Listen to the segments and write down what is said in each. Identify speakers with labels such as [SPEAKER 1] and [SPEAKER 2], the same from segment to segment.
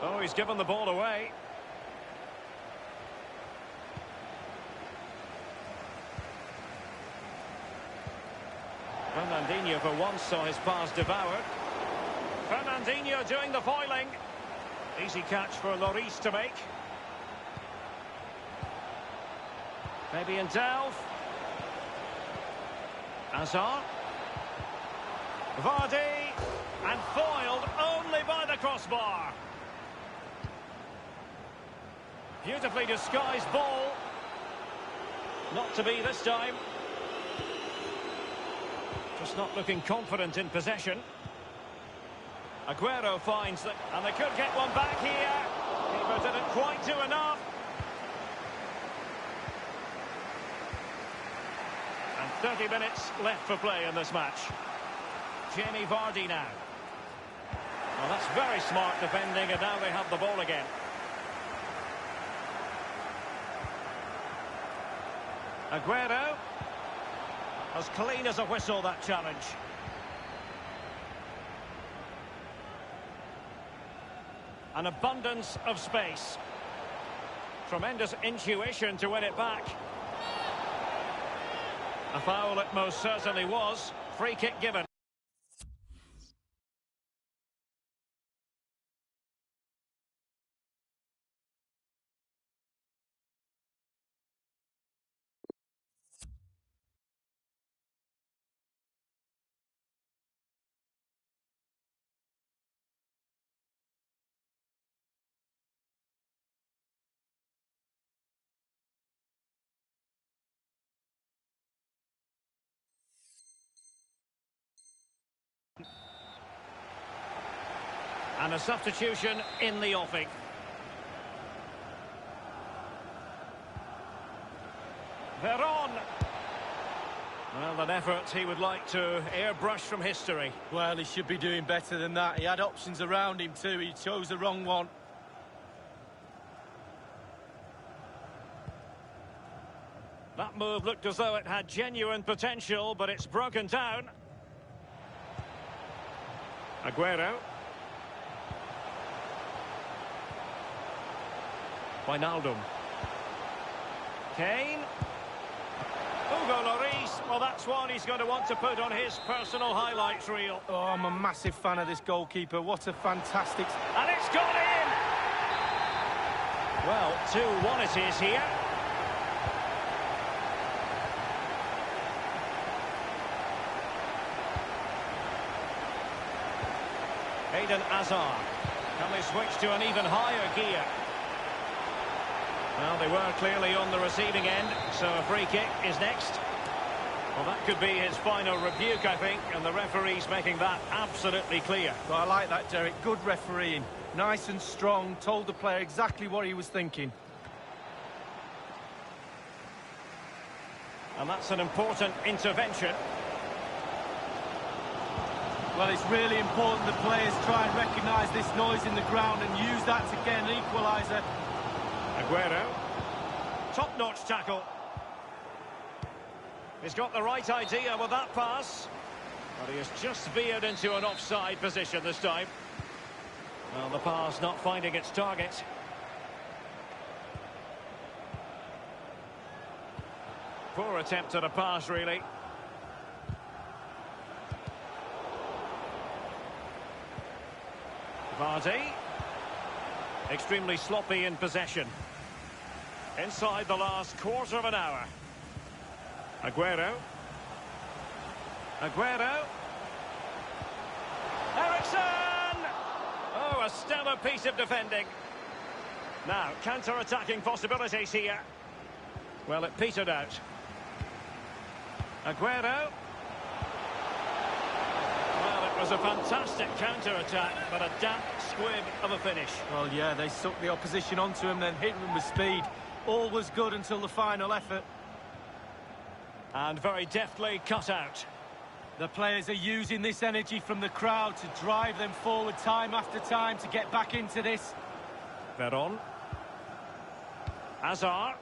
[SPEAKER 1] Oh, he's given the ball away. Fernandinho for once saw his pass devoured. Fernandinho doing the foiling. Easy catch for Lloris to make. Maybe in delve. Hazard. Vardy. And foiled only by the crossbar. Beautifully disguised ball. Not to be this time. Just not looking confident in possession. Aguero finds that, and they could get one back here. Keeper didn't quite do enough. And 30 minutes left for play in this match. Jamie Vardy now. Well, that's very smart defending, and now they have the ball again. Aguero. As clean as a whistle, that challenge. An abundance of space. Tremendous intuition to win it back. A foul it most certainly was. Free kick given. And a substitution in the offing. Veron. Well, an effort he would like to airbrush from history.
[SPEAKER 2] Well, he should be doing better than that. He had options around him too. He chose the wrong one.
[SPEAKER 1] That move looked as though it had genuine potential, but it's broken down. Aguero. Wijnaldum. Kane. Hugo Lloris. Well, that's one he's going to want to put on his personal highlights reel.
[SPEAKER 2] Oh, I'm a massive fan of this goalkeeper. What a fantastic...
[SPEAKER 1] And it's gone in! Well, 2-1 it is here. Eden Hazard. Can they switch to an even higher gear? Well, they were clearly on the receiving end, so a free kick is next. Well, that could be his final rebuke, I think, and the referee's making that absolutely clear.
[SPEAKER 2] Well, I like that, Derek. Good refereeing. Nice and strong, told the player exactly what he was thinking.
[SPEAKER 1] And that's an important intervention.
[SPEAKER 2] Well, it's really important the players try and recognise this noise in the ground and use that to get an equaliser.
[SPEAKER 1] Aguero. Top-notch tackle. He's got the right idea with that pass. But he has just veered into an offside position this time. Well, the pass not finding its target. Poor attempt at a pass, really. Vardy. Extremely sloppy in possession. Inside the last quarter of an hour. Aguero. Aguero. Ericsson! Oh, a stellar piece of defending. Now, counter-attacking possibilities here. Well, it petered out. Aguero. Well, it was a fantastic counter-attack, but a damp squib of a finish.
[SPEAKER 2] Well, yeah, they sucked the opposition onto him, then hit him with speed. All was good until the final effort.
[SPEAKER 1] And very deftly cut out.
[SPEAKER 2] The players are using this energy from the crowd to drive them forward time after time to get back into this.
[SPEAKER 1] Veron. Hazard.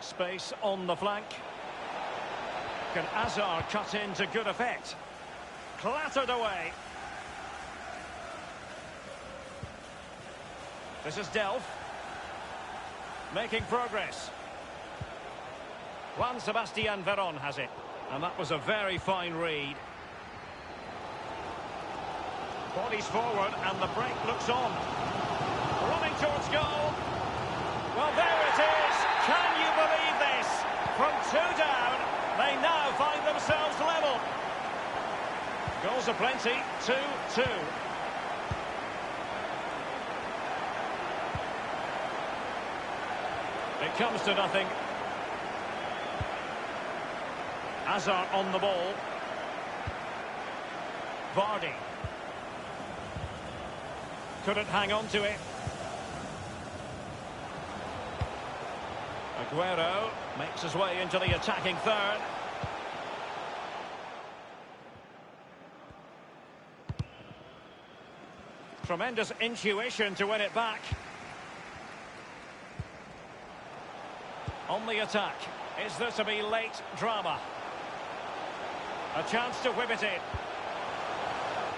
[SPEAKER 1] Space on the flank. Can Hazard cut in to good effect? Clattered away. This is Delph. Making progress. Juan Sebastian Veron has it. And that was a very fine read. Bodies forward and the break looks on. Running towards goal. Well, there it is. Can you believe this? From 2 down, they now find themselves level. Goals are plenty. 2-2. It comes to nothing. Hazard on the ball. Vardy. Couldn't hang on to it. Aguero makes his way into the attacking third. Tremendous intuition to win it back. On the attack. Is there to be late drama? A chance to whip it in.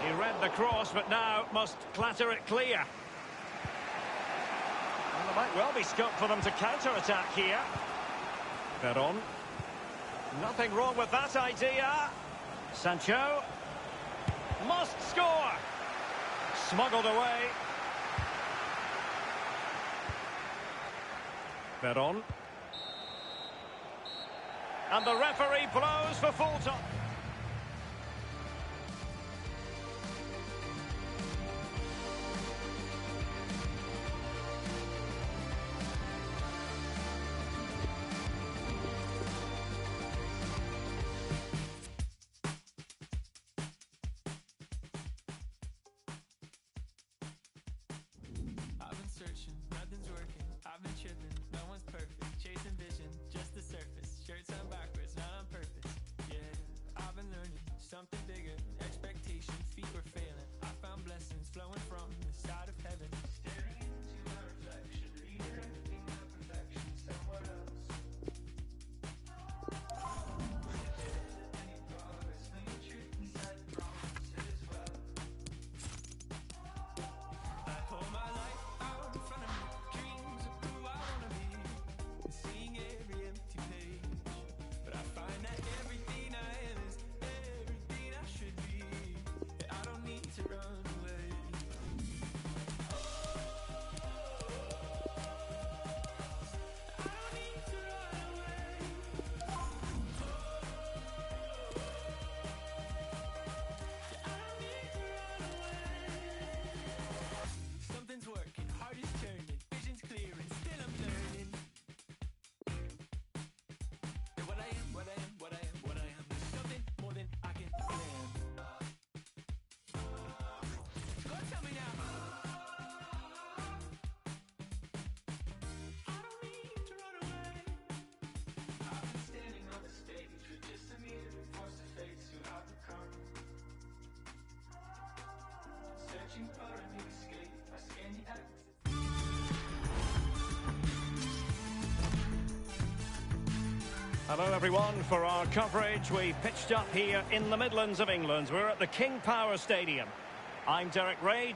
[SPEAKER 1] He read the cross, but now must clatter it clear. And there might well be scope for them to counter-attack here. Veron. Nothing wrong with that idea. Sancho. Must score. Smuggled away. Veron. And the referee blows for full time.
[SPEAKER 3] I've been searching, nothing's working. I've been tripping, no one's perfect. Chasing vision, just the surface. Shirts on backwards, not on purpose. Yeah, I've been learning something bigger. Expectations, feet were failing. I found blessings flowing from the side of heaven. Staring into my reflection, reading everything my perfection somewhere else. Any progress, when you trip inside the promises as well. I hold my life out in front of me, dreams of who I wanna be, and seeing every empty page. But I find that everything I am is everything I should be. I don't need to run away. I don't need to run away. I don't need to run away. Something's working, heart is turning, vision's clear, and still I'm learning. And what I am, what I am, what I am, what I am, is something more than I can plan. Go tell me now. I don't need to run away. I've been standing on the stage with just a mirror, forced to face who I've become. Searching for a new escape, I scan the act.
[SPEAKER 1] Hello everyone, for our coverage we pitched up here in the Midlands of England. We're at the King Power Stadium. I'm Derek Ray.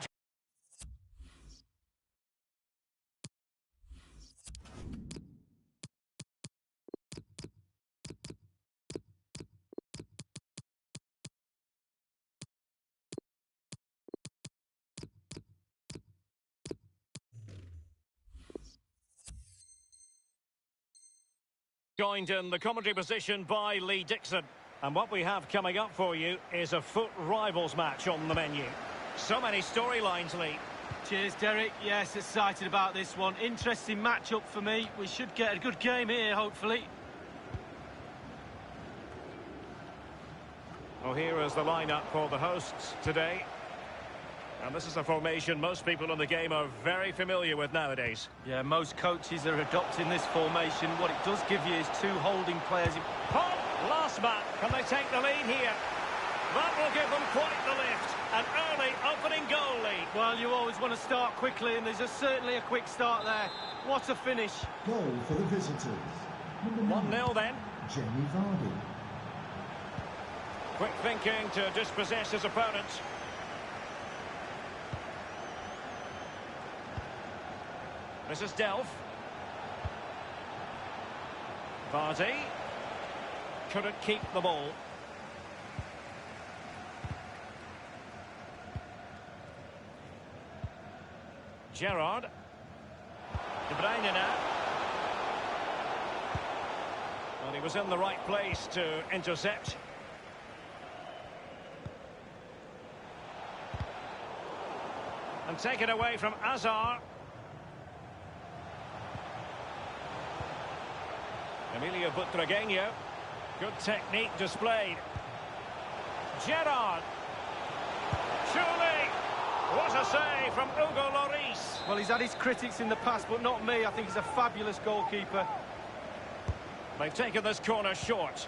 [SPEAKER 1] Joined in the commentary position by Lee Dixon. And what we have coming up for you is a foot rivals match on the menu. So many storylines, Lee.
[SPEAKER 2] Cheers, Derek. Yes, excited about this one. Interesting match-up for me. We should get a good game here, hopefully.
[SPEAKER 1] Well, here is the lineup for the hosts today. And this is a formation most people in the game are very familiar with nowadays.
[SPEAKER 2] Yeah, most coaches are adopting this formation. What it does give you is two holding players.
[SPEAKER 1] Pop, last man. Can they take the lead here? That will give them quite the lift. An early opening goal lead.
[SPEAKER 2] Well, you always want to start quickly, and there's certainly a quick start there. What a finish.
[SPEAKER 4] Goal for the visitors.
[SPEAKER 1] 1-0 then.
[SPEAKER 4] Jamie Vardy.
[SPEAKER 1] Quick thinking to dispossess his opponent. This is Delph. Vardy. Couldn't keep the ball. Gerrard. De Bruyne now. Well, he was in the right place to intercept. And taken away from Azar. Emilio Butragueño. Good technique displayed. Gerrard. Surely. What a save from Hugo Lloris.
[SPEAKER 2] Well, he's had his critics in the past, but not me. I think he's a fabulous goalkeeper.
[SPEAKER 1] They've taken this corner short.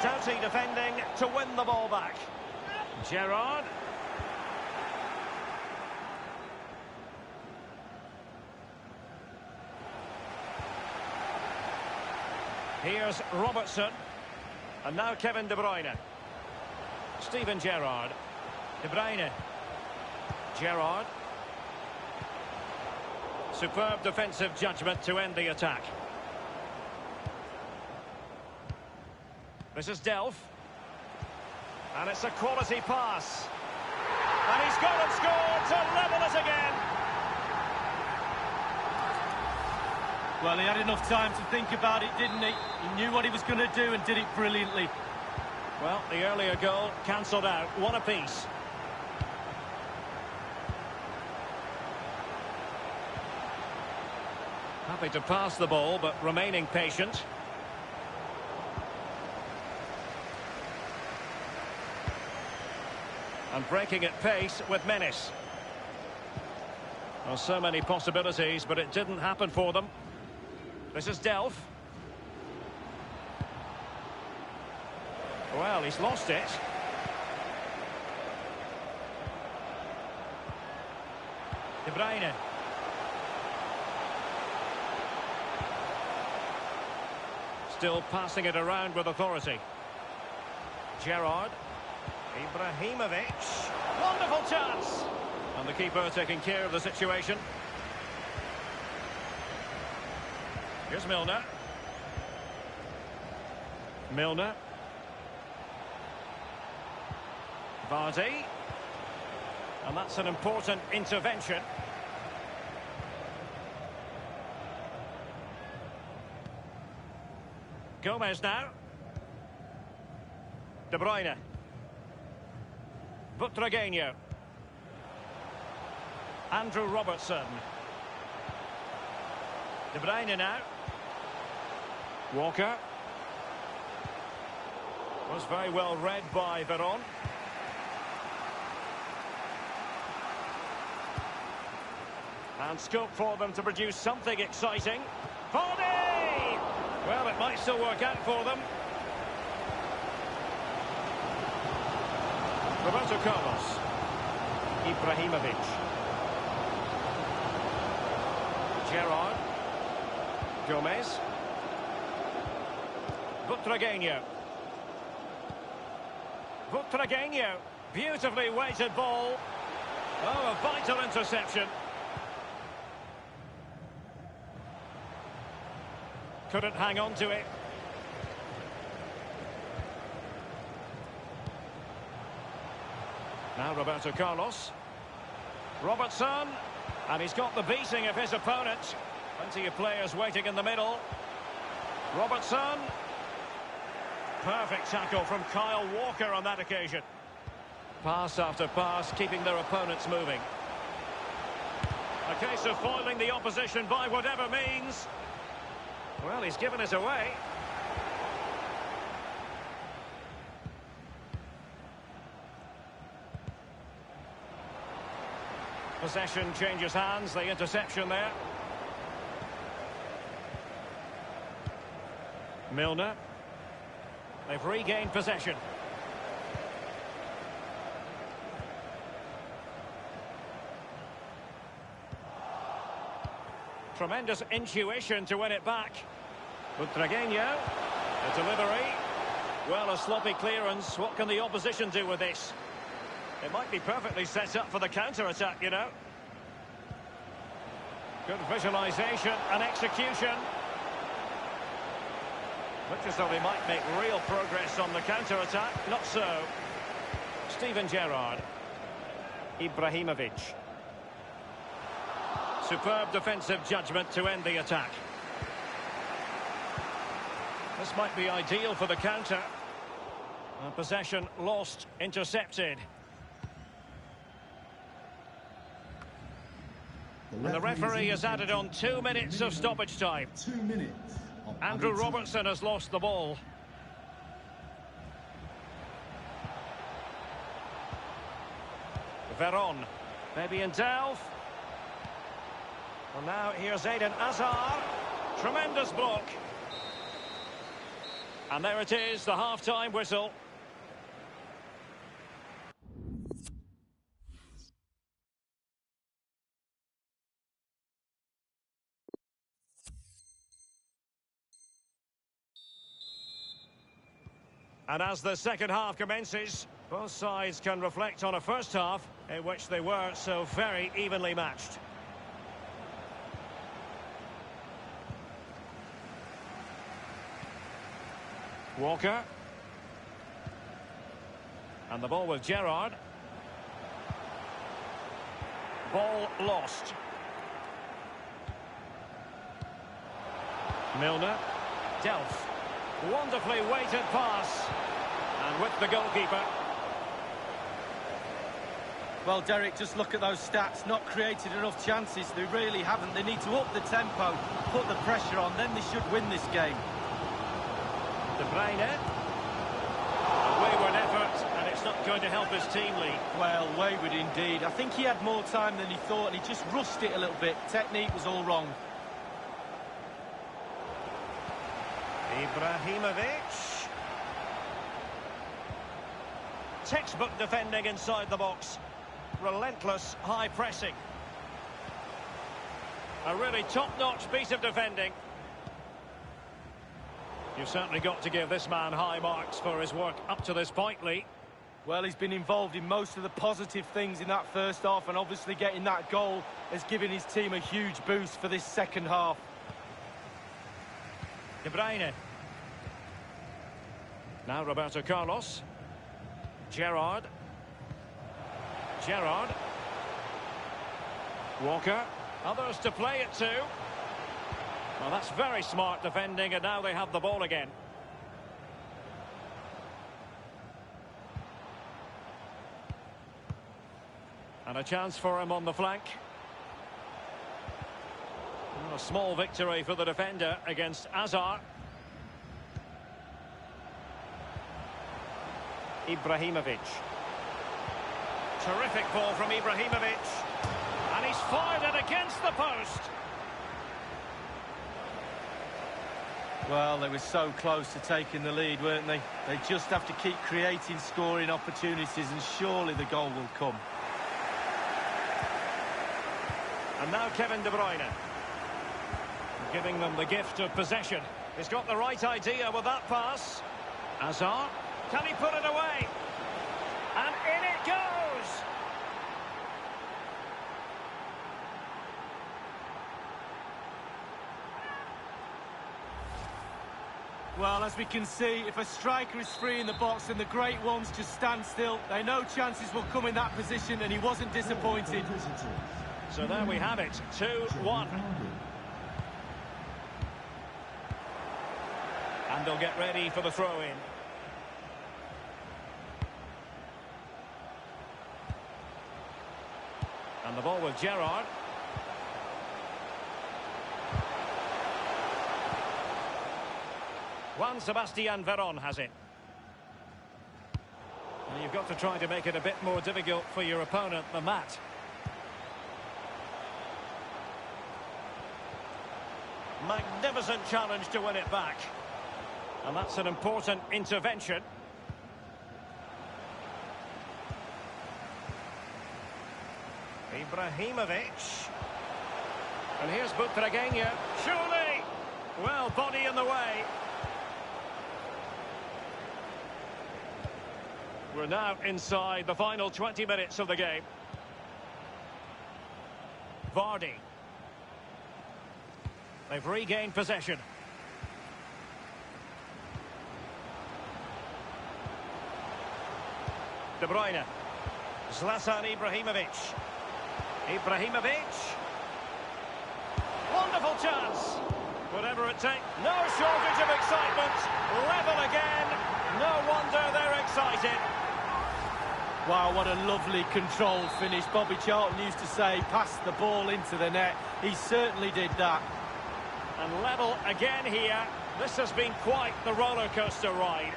[SPEAKER 1] Doughty defending to win the ball back. Gerrard. Here's Robertson. And now Kevin De Bruyne. Steven Gerrard. De Bruyne. Gerrard. Superb defensive judgment to end the attack. This is Delph. And it's a quality pass. And he's gone and scored to level it again.
[SPEAKER 2] Well, he had enough time to think about it, didn't he? He knew what he was going to do and did it brilliantly.
[SPEAKER 1] Well, the earlier goal cancelled out. One apiece. Happy to pass the ball, but remaining patient. And breaking at pace with menace. Well, so many possibilities, but it didn't happen for them. This is Delph. Well, he's lost it. De Bruyne. Still passing it around with authority. Gerrard. Ibrahimovic. Wonderful chance. And the keeper taking care of the situation. Here's Milner. Milner. Vardy. And that's an important intervention. Gomez now. De Bruyne. Butragueño. Andrew Robertson. De Bruyne now. Walker. Was very well read by Veron. And scope for them to produce something exciting. Vardy! Well, it might still work out for them. Roberto Carlos. Ibrahimovic. Gerrard. Gomez. Butragueño. Butragueño. Beautifully weighted ball. Oh, a vital interception. Couldn't hang on to it. Now Roberto Carlos. Robertson. And he's got the beating of his opponent. Plenty of players waiting in the middle. Robertson. Perfect tackle from Kyle Walker on that occasion. Pass after pass, keeping their opponents moving. A case of foiling the opposition by whatever means. Well, he's given it away. Possession changes hands, the interception there. Milner. They've regained possession. Tremendous intuition to win it back. Butragueño. The delivery. Well, a sloppy clearance. What can the opposition do with this? It might be perfectly set up for the counter-attack, you know. Good visualisation and execution. Looks as though they might make real progress on the counter-attack. Not so. Steven Gerrard. Ibrahimovic. Superb defensive judgment to end the attack. This might be ideal for the counter. Possession lost, intercepted. And the referee has added on 2 minutes of stoppage time.
[SPEAKER 4] 2 minutes.
[SPEAKER 1] Andrew Robertson has lost the ball. Veron. Maybe in Delph. Well, now here's Eden Hazard. Tremendous block. And there it is, the half-time whistle. And as the second half commences, both sides can reflect on a first half in which they were so very evenly matched. Walker. And the ball with Gerrard. Ball lost. Milner. Delph. Wonderfully weighted pass. And with the goalkeeper.
[SPEAKER 2] Well, Derek, just look at those stats. Not created enough chances. They really haven't. They need to up the tempo, put the pressure on, then they should win this game.
[SPEAKER 1] De Bruyne. A wayward effort, and it's not going to help his team lead.
[SPEAKER 2] Well, wayward indeed. I think he had more time than he thought, and he just rushed it a little bit. Technique was all wrong.
[SPEAKER 1] Ibrahimovic. Textbook defending inside the box. Relentless high pressing. A really top-notch piece of defending. You've certainly got to give this man high marks for his work up to this point, Lee.
[SPEAKER 2] Well, he's been involved in most of the positive things in that first half, and obviously getting that goal has given his team a huge boost for this second half.
[SPEAKER 1] De Bruyne. Now Roberto Carlos. Gerrard. Gerrard. Walker. Others to play it to. Well, that's very smart defending, and now they have the ball again. And a chance for him on the flank. Well, a small victory for the defender against Hazard. Ibrahimovic. Terrific ball from Ibrahimovic. And he's fired it against the post.
[SPEAKER 2] Well, they were so close to taking the lead, weren't they? They just have to keep creating scoring opportunities, and surely the goal will come.
[SPEAKER 1] And now Kevin De Bruyne. Giving them the gift of possession. He's got the right idea with that pass. Hazard. Can he put it away? And in it goes!
[SPEAKER 2] Well, as we can see, if a striker is free in the box, then the great ones just stand still. They know chances will come in that position, and he wasn't disappointed.
[SPEAKER 1] So there we have it, 2-1. And they'll get ready for the throw-in. And the ball with Gerrard. Juan Sebastian Veron has it. And you've got to try to make it a bit more difficult for your opponent than that. Magnificent challenge to win it back. And that's an important intervention. Ibrahimovic. And here's Butragueña. Surely! Well, body in the way. We're now inside the final 20 minutes of the game. Vardy. They've regained possession. De Bruyne. Zlatan Ibrahimovic. Ibrahimovic. Wonderful chance. Whatever it takes. No shortage of excitement. Level again. No wonder they're excited.
[SPEAKER 2] Wow, what a lovely controlled finish. Bobby Charlton used to say, pass the ball into the net. He certainly did that.
[SPEAKER 1] And level again here. This has been quite the roller coaster ride.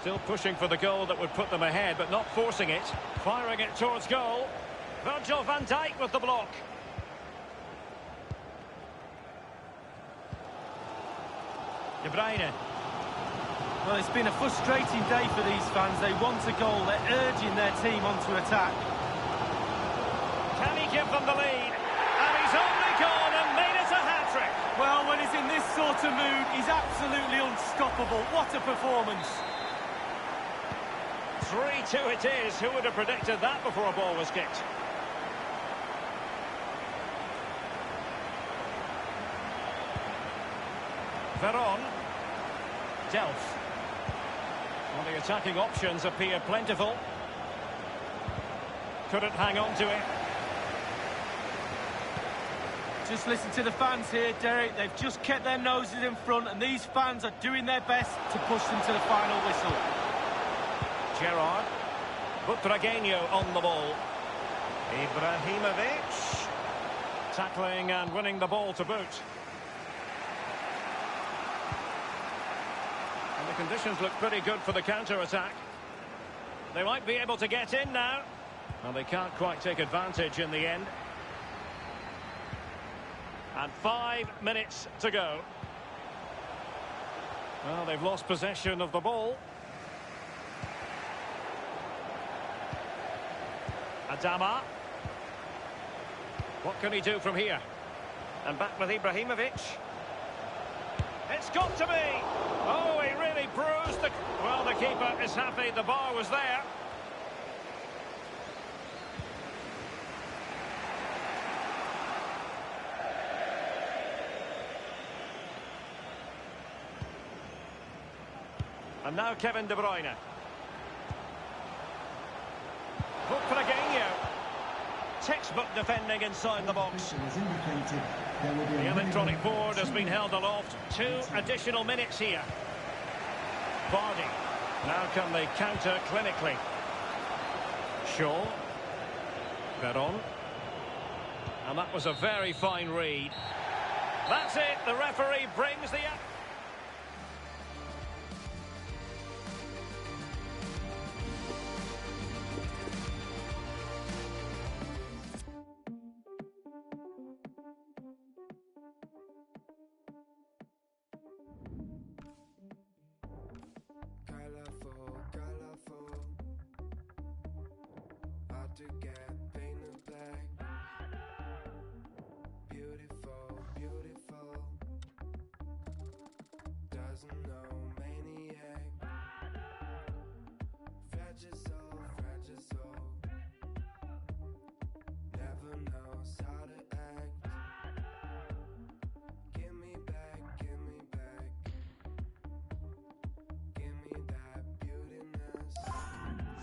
[SPEAKER 1] Still pushing for the goal that would put them ahead, but not forcing it. Firing it towards goal. Virgil van Dijk with the block. De Bruyne.
[SPEAKER 2] Well, it's been a frustrating day for these fans. They want a goal. They're urging their team onto attack.
[SPEAKER 1] Can he give them the lead? And he's only gone and made it a hat-trick.
[SPEAKER 2] Well, when he's in this sort of mood, he's absolutely unstoppable. What a performance.
[SPEAKER 1] 3-2 it is. Who would have predicted that before a ball was kicked? Veron. Delph. Well, the attacking options appear plentiful. Couldn't hang on to it.
[SPEAKER 2] Just listen to the fans here, Derek. They've just kept their noses in front, and these fans are doing their best to push them to the final whistle.
[SPEAKER 1] Gerrard. Butragueño on the ball. Ibrahimovic. Tackling and winning the ball to boot. And the conditions look pretty good for the counter-attack. They might be able to get in now. Well, they can't quite take advantage in the end. And 5 minutes to go. Well, they've lost possession of the ball. Adama. What can he do from here? And back with Ibrahimovic. It's got to be! Oh, he really bruised the... Well, the keeper is happy the bar was there. And now Kevin De Bruyne. Butragueño. Textbook defending inside the box. The electronic board has been held aloft. 2 additional minutes here. Vardy. Now can they counter clinically? Shaw. Veron. And that was a very fine read. That's it. The referee brings the...
[SPEAKER 5] To get painted black. Beautiful, beautiful. Doesn't know maniac. Fragile soul, fragile soul. Never knows how to act. Give me back, give me back. Give me that beautiness. Shadow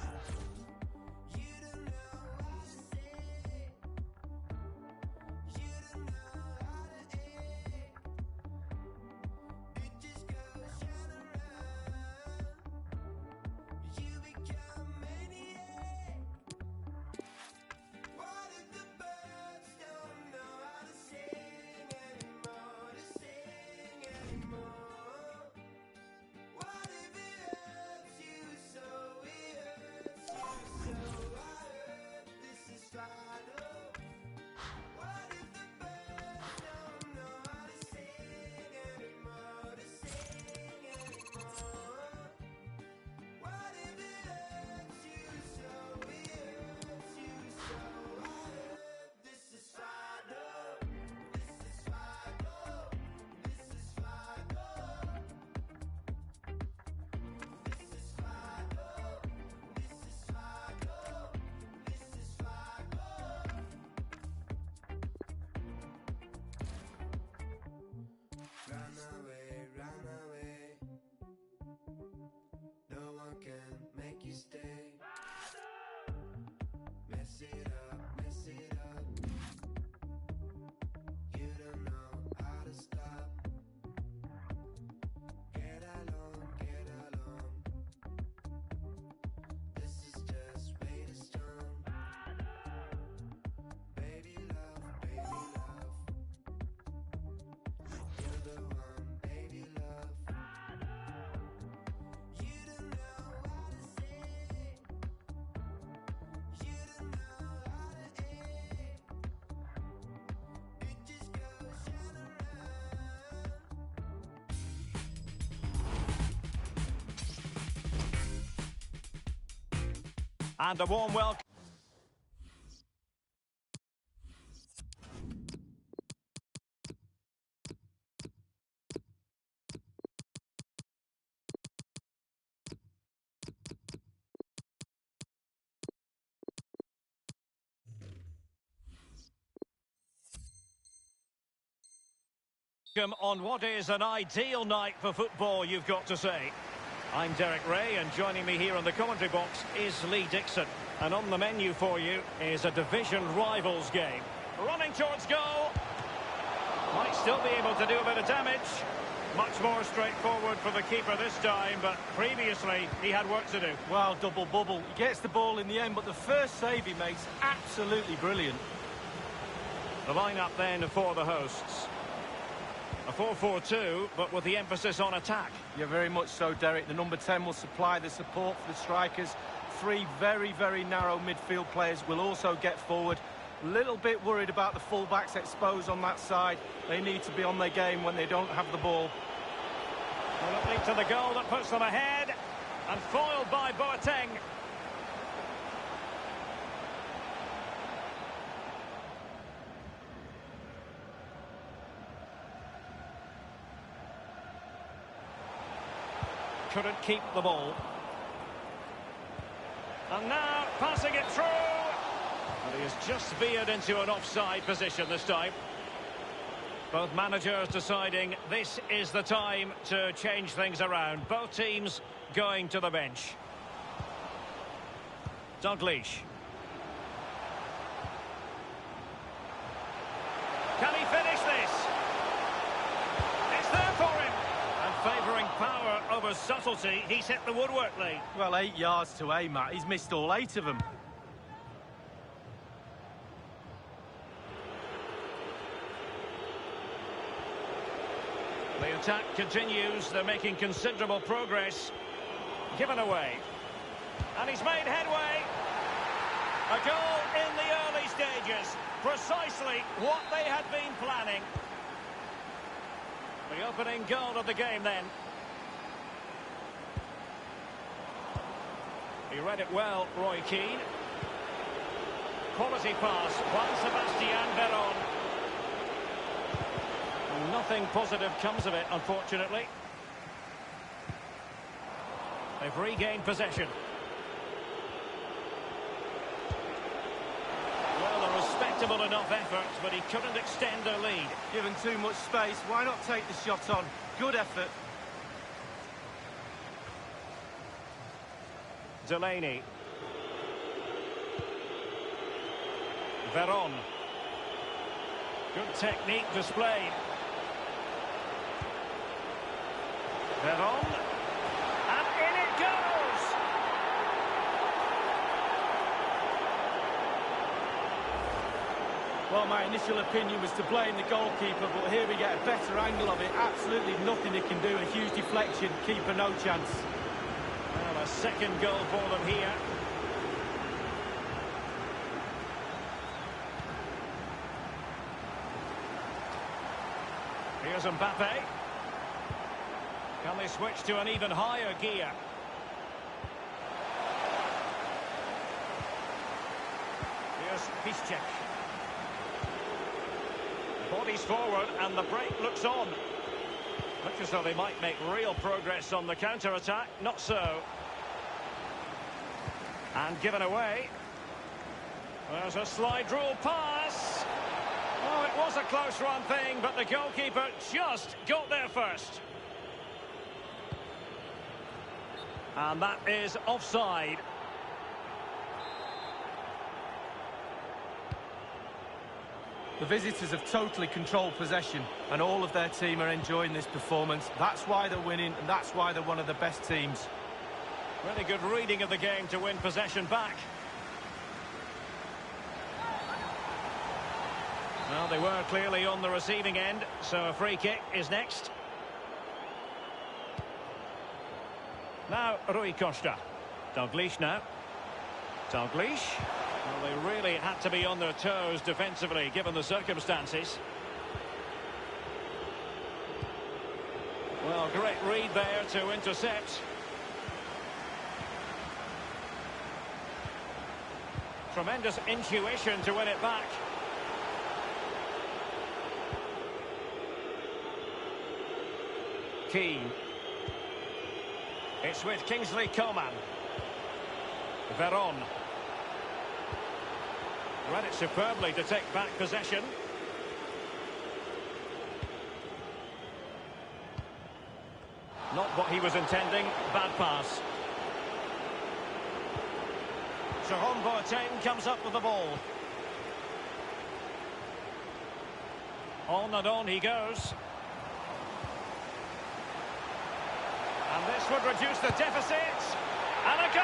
[SPEAKER 5] can make you stay. Mess it up, mess it up. You don't know how to stop. Get along, get along. This is just way too strong. Baby love, baby love. You're the one, baby love. You don't know how to say. You don't know how to aim. It just goes round and round.
[SPEAKER 1] And a warm welcome. On what is an ideal night for football, you've got to say. I'm Derek Ray, and joining me here on the commentary box is Lee Dixon. And on the menu for you is a division rivals game. Running towards goal. Might still be able to do a bit of damage. Much more straightforward for the keeper this time, but previously he had work to do.
[SPEAKER 2] Well, double bubble. He gets the ball in the end, but the first save he makes, absolutely brilliant.
[SPEAKER 1] The lineup then for the hosts. A 4-4-2, but with the emphasis on attack.
[SPEAKER 2] Yeah, very much so, Derek. The number 10 will supply the support for the strikers. Three very, very narrow midfield players will also get forward. A little bit worried about the full-backs exposed on that side. They need to be on their game when they don't have the ball.
[SPEAKER 1] Well, it leads to the goal that puts them ahead, and foiled by Boateng. Couldn't keep the ball. And now passing it through. And he has just veered into an offside position this time. Both managers deciding this is the time to change things around. Both teams going to the bench. Dalglish. Can he finish this? It's there for him. And favouring power over subtlety, he's hit the woodwork, Lee.
[SPEAKER 2] Well, 8 yards to aim at. He's missed all 8 of them.
[SPEAKER 1] The attack continues. They're making considerable progress. Given away. And he's made headway. A goal in the early stages. Precisely what they had been planning. The opening goal of the game then. He read it well, Roy Keane. Quality pass. Juan Sebastian Veron. Nothing positive comes of it, unfortunately. They've regained possession. Well, a respectable enough effort, but he couldn't extend their lead.
[SPEAKER 2] Given too much space, why not take the shot on? Good effort.
[SPEAKER 1] Delaney. Veron. Good technique displayed. Veron. And in it goes!
[SPEAKER 2] Well, my initial opinion was to blame the goalkeeper, but here we get a better angle of it. Absolutely nothing he can do. A huge deflection. Keeper no chance.
[SPEAKER 1] Well, a second goal for them here. Here's Mbappe. Can they switch to an even higher gear? Here's Piszczek. Bodies forward and the break looks on. Looks as though they might make real progress on the counter-attack. Not so. And given away. There's a slide rule pass. Oh, it was a close run thing, but the goalkeeper just got there first. And that is offside.
[SPEAKER 2] The visitors have totally controlled possession, and all of their team are enjoying this performance. That's why they're winning, and that's why they're one of the best teams.
[SPEAKER 1] Really good reading of the game to win possession back. Well, they were clearly on the receiving end, so a free kick is next. Now, Rui Costa. Dalglish now. Dalglish. Well, they really had to be on their toes defensively, given the circumstances. Well, great read there to intercept. Tremendous intuition to win it back. Keane. It's with Kingsley Coman. Veron. Read it superbly to take back possession. Not what he was intending. Bad pass. Jerome Boateng comes up with the ball. On he goes. And this would reduce the deficit. And a goal!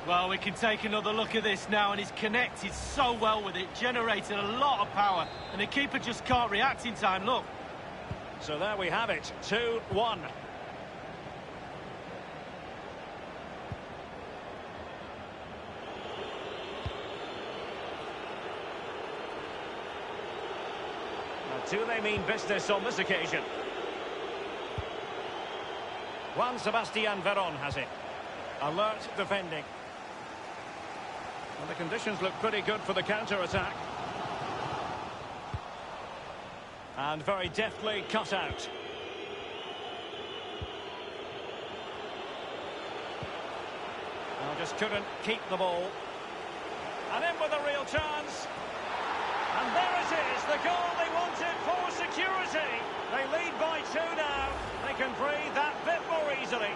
[SPEAKER 2] Well, we can take another look at this now, and he's connected so well with it, generated a lot of power, and the keeper just can't react in time. Look.
[SPEAKER 1] So there we have it, 2-1. Now, do they mean business on this occasion? Juan Sebastian Veron has it. Alert defending. Well, the conditions look pretty good for the counter-attack. And very deftly cut out. Well, just couldn't keep the ball. And in with a real chance. And there it is, the goal they wanted for security. They lead by 2 now. They can breathe that bit more easily.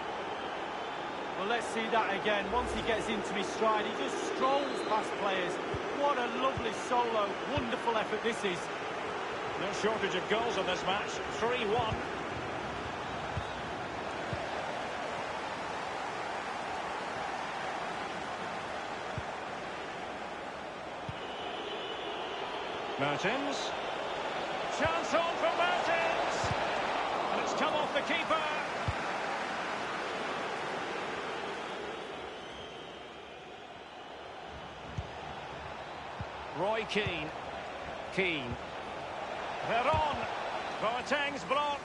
[SPEAKER 2] Well, let's see that again. Once he gets into his stride, he just strolls past players. What a lovely solo. Wonderful effort this is.
[SPEAKER 1] No shortage of goals in this match. 3-1. Mertens. Chance on for Mertens. And it's come off the keeper. Roy Keane. Keane. Veron. Boateng's block.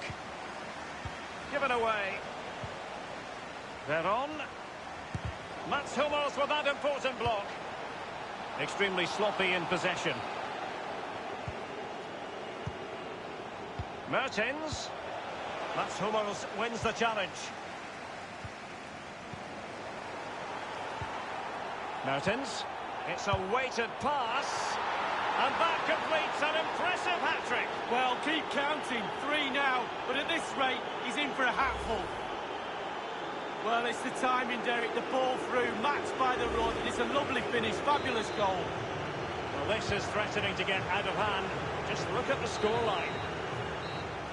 [SPEAKER 1] Given away. Veron. Mats Hummels with that important block. Extremely sloppy in possession. Mertens. Mats Hummels wins the challenge. Mertens. It's a weighted pass. And that completes an impressive hat-trick.
[SPEAKER 2] Well, keep counting. 3 now. But at this rate, he's in for a hatful. Well, it's the timing, Derek. The ball through, matched by the run. It's a lovely finish. Fabulous goal.
[SPEAKER 1] Well, this is threatening to get out of hand. Just look at the scoreline.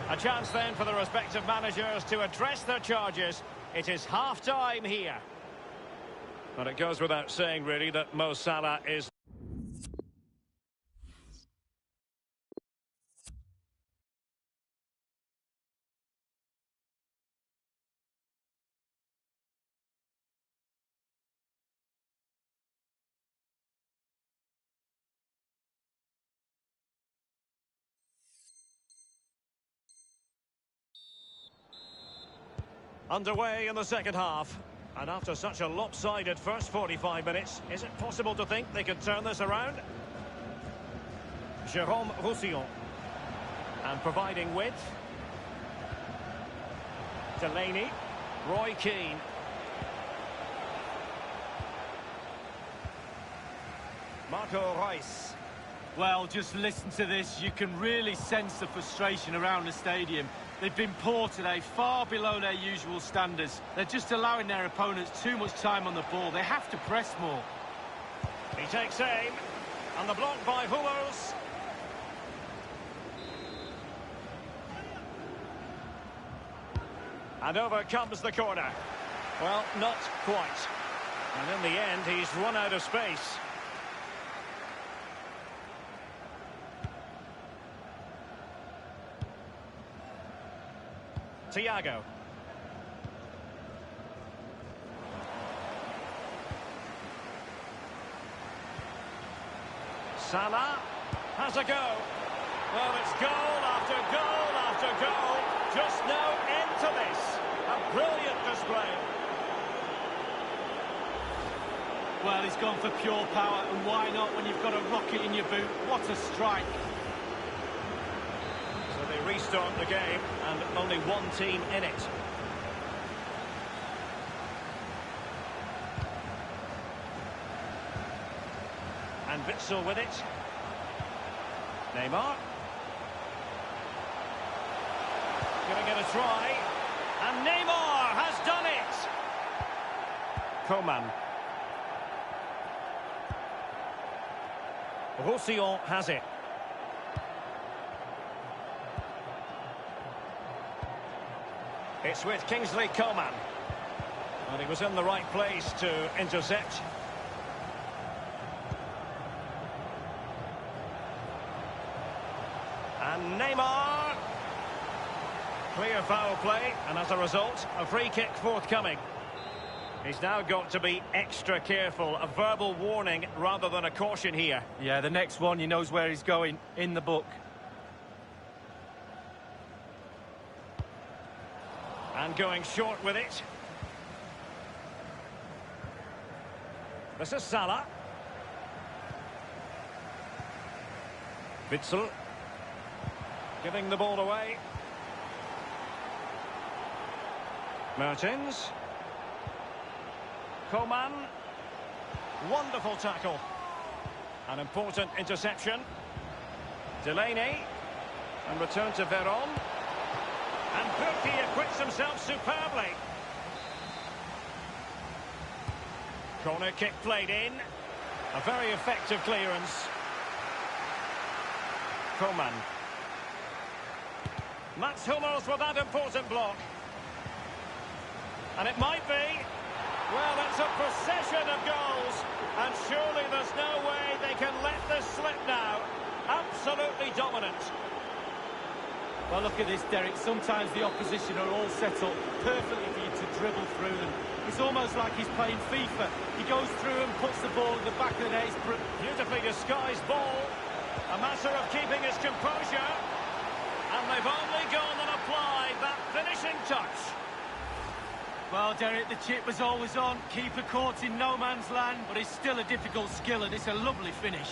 [SPEAKER 1] A chance then for the respective managers to address their charges. It is half-time here. But it goes without saying, really, that Mo Salah is... underway in the second half. And after such a lopsided first 45 minutes, is it possible to think they could turn this around? Jérôme Roussillon. And providing width. Delaney. Roy Keane. Marco Reus.
[SPEAKER 2] Well, just listen to this. You can really sense the frustration around the stadium. They've been poor today, far below their usual standards. They're just allowing their opponents too much time on the ball. They have to press more.
[SPEAKER 1] He takes aim, and the block by Hummels. And over comes the corner. Well, not quite. And in the end, he's run out of space. Thiago. Salah has a go. Well, it's goal after goal after goal. Just no end to this. A brilliant display.
[SPEAKER 2] Well, he's gone for pure power, and why not when you've got a rocket in your boot? What a strike.
[SPEAKER 1] So they restart the game, and only one team in it. And Witsel with it. Neymar. Giving it a try. And Neymar has done it! Coman. Roussillon has it. It's with Kingsley Coman. And he was in the right place to intercept. And Neymar. Clear foul play, and as a result, a free kick forthcoming. He's now got to be extra careful. A verbal warning rather than a caution here.
[SPEAKER 2] Yeah, the next one, he knows where he's going, in the book.
[SPEAKER 1] And going short with it. This is Salah. Witsel. Giving the ball away. Mertens. Coman. Wonderful tackle. An important interception. Delaney. And return to Veron. And Burki acquits himself superbly. Corner kick played in. A very effective clearance. Coman. Mats Hummels with that important block. And it might be. Well, it's a procession of goals. And surely there's no way they can let this slip now. Absolutely dominant.
[SPEAKER 2] Well, look at this, Derek. Sometimes the opposition are all set up perfectly for you to dribble through them. It's almost like he's playing FIFA. He goes through and puts the ball in the back of the net.
[SPEAKER 1] Beautifully disguised ball. A matter of keeping his composure. And they've only gone and applied that finishing touch.
[SPEAKER 2] Well, Derek, the chip was always on. Keeper caught in no man's land, but it's still a difficult skill, and it's a lovely finish.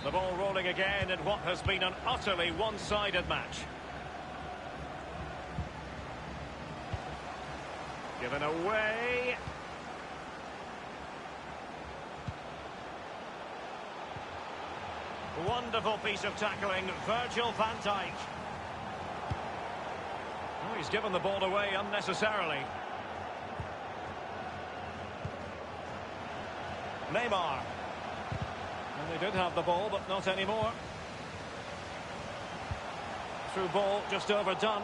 [SPEAKER 1] The ball rolling again in what has been an utterly one-sided match. Given away. Wonderful piece of tackling, Virgil van Dijk. Oh, he's given the ball away unnecessarily. Neymar. And they did have the ball, but not anymore. Through ball, just overdone.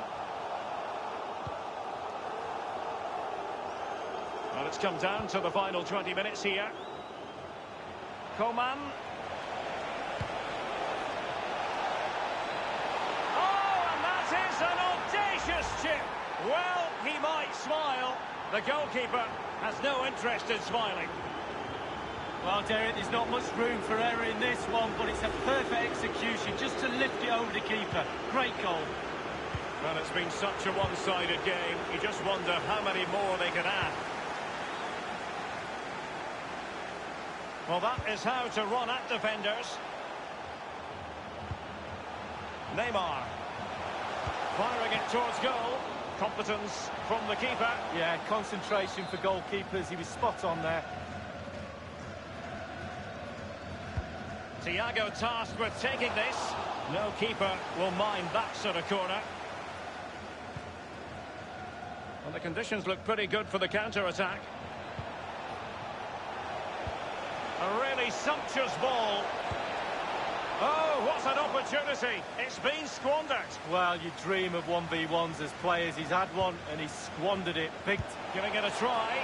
[SPEAKER 1] Well, it's come down to the final 20 minutes here. Coman. An audacious chip. Well, he might smile. The goalkeeper has no interest in smiling.
[SPEAKER 2] Well, Derek, there's not much room for error in this one, but it's a perfect execution just to lift it over the keeper. Great goal.
[SPEAKER 1] Well, it's been such a one-sided game. You just wonder how many more they can add. Well, that is how to run at defenders. Neymar. Firing it towards goal. competence from the keeper.
[SPEAKER 2] Yeah, concentration for goalkeepers. He was spot on there.
[SPEAKER 1] Thiago tasked with taking this. No keeper will mind that sort of corner. Well, the conditions look pretty good for the counter-attack. A really sumptuous ball. Oh, what an opportunity. It's been squandered.
[SPEAKER 2] Well, you dream of 1v1s as players. He's had one and he's squandered it. Big.
[SPEAKER 1] Giving it a try.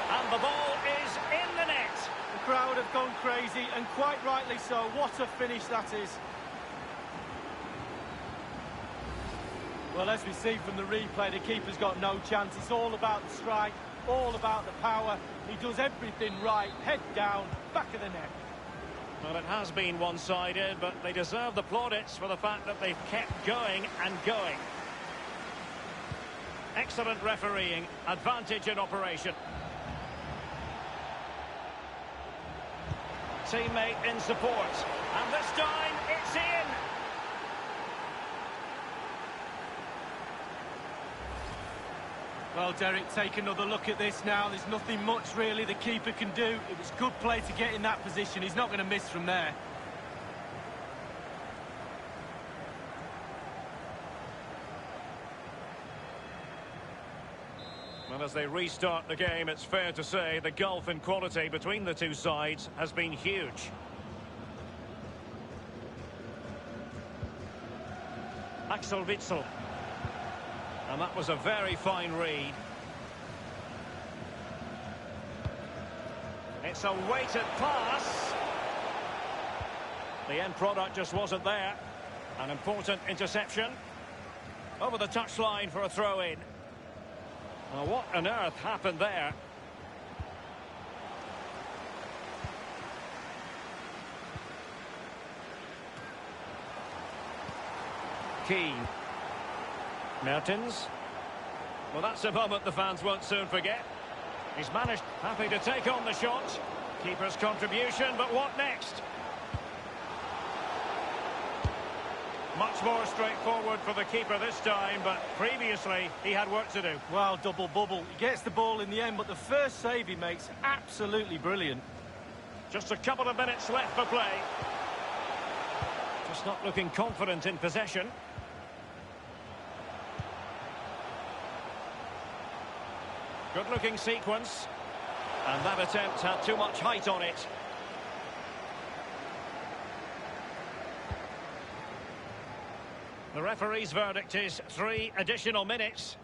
[SPEAKER 1] And the ball is in the net.
[SPEAKER 2] The crowd have gone crazy, and quite rightly so. What a finish that is. Well, as we see from the replay, the keeper's got no chance. It's all about the strike, all about the power. He does everything right. Head down, back of the net.
[SPEAKER 1] Well, it has been one-sided, but they deserve the plaudits for the fact that they've kept going and going. Excellent refereeing, advantage in operation. Teammate in support, and this time it's in.
[SPEAKER 2] Well, Derek, take another look at this now. There's nothing much, really, the keeper can do. It was good play to get in that position. He's not going to miss from there.
[SPEAKER 1] Well, as they restart the game, it's fair to say the gulf in quality between the two sides has been huge. Axel Witsel. And that was a very fine read. It's a weighted pass. The end product just wasn't there. An important interception. Over the touchline for a throw-in. Now, what on earth happened there? Keane. Mertens. Well, that's a moment the fans won't soon forget. He's managed, happy to take on the shot. Keeper's contribution, but what next? Much more straightforward for the keeper this time, but previously he had work to do.
[SPEAKER 2] Well, double bubble. He gets the ball in the end, but the first save he makes, absolutely brilliant.
[SPEAKER 1] Just a couple of minutes left for play. Just not looking confident in possession. Good-looking sequence. And that attempt had too much height on it. The referee's verdict is 3 additional minutes.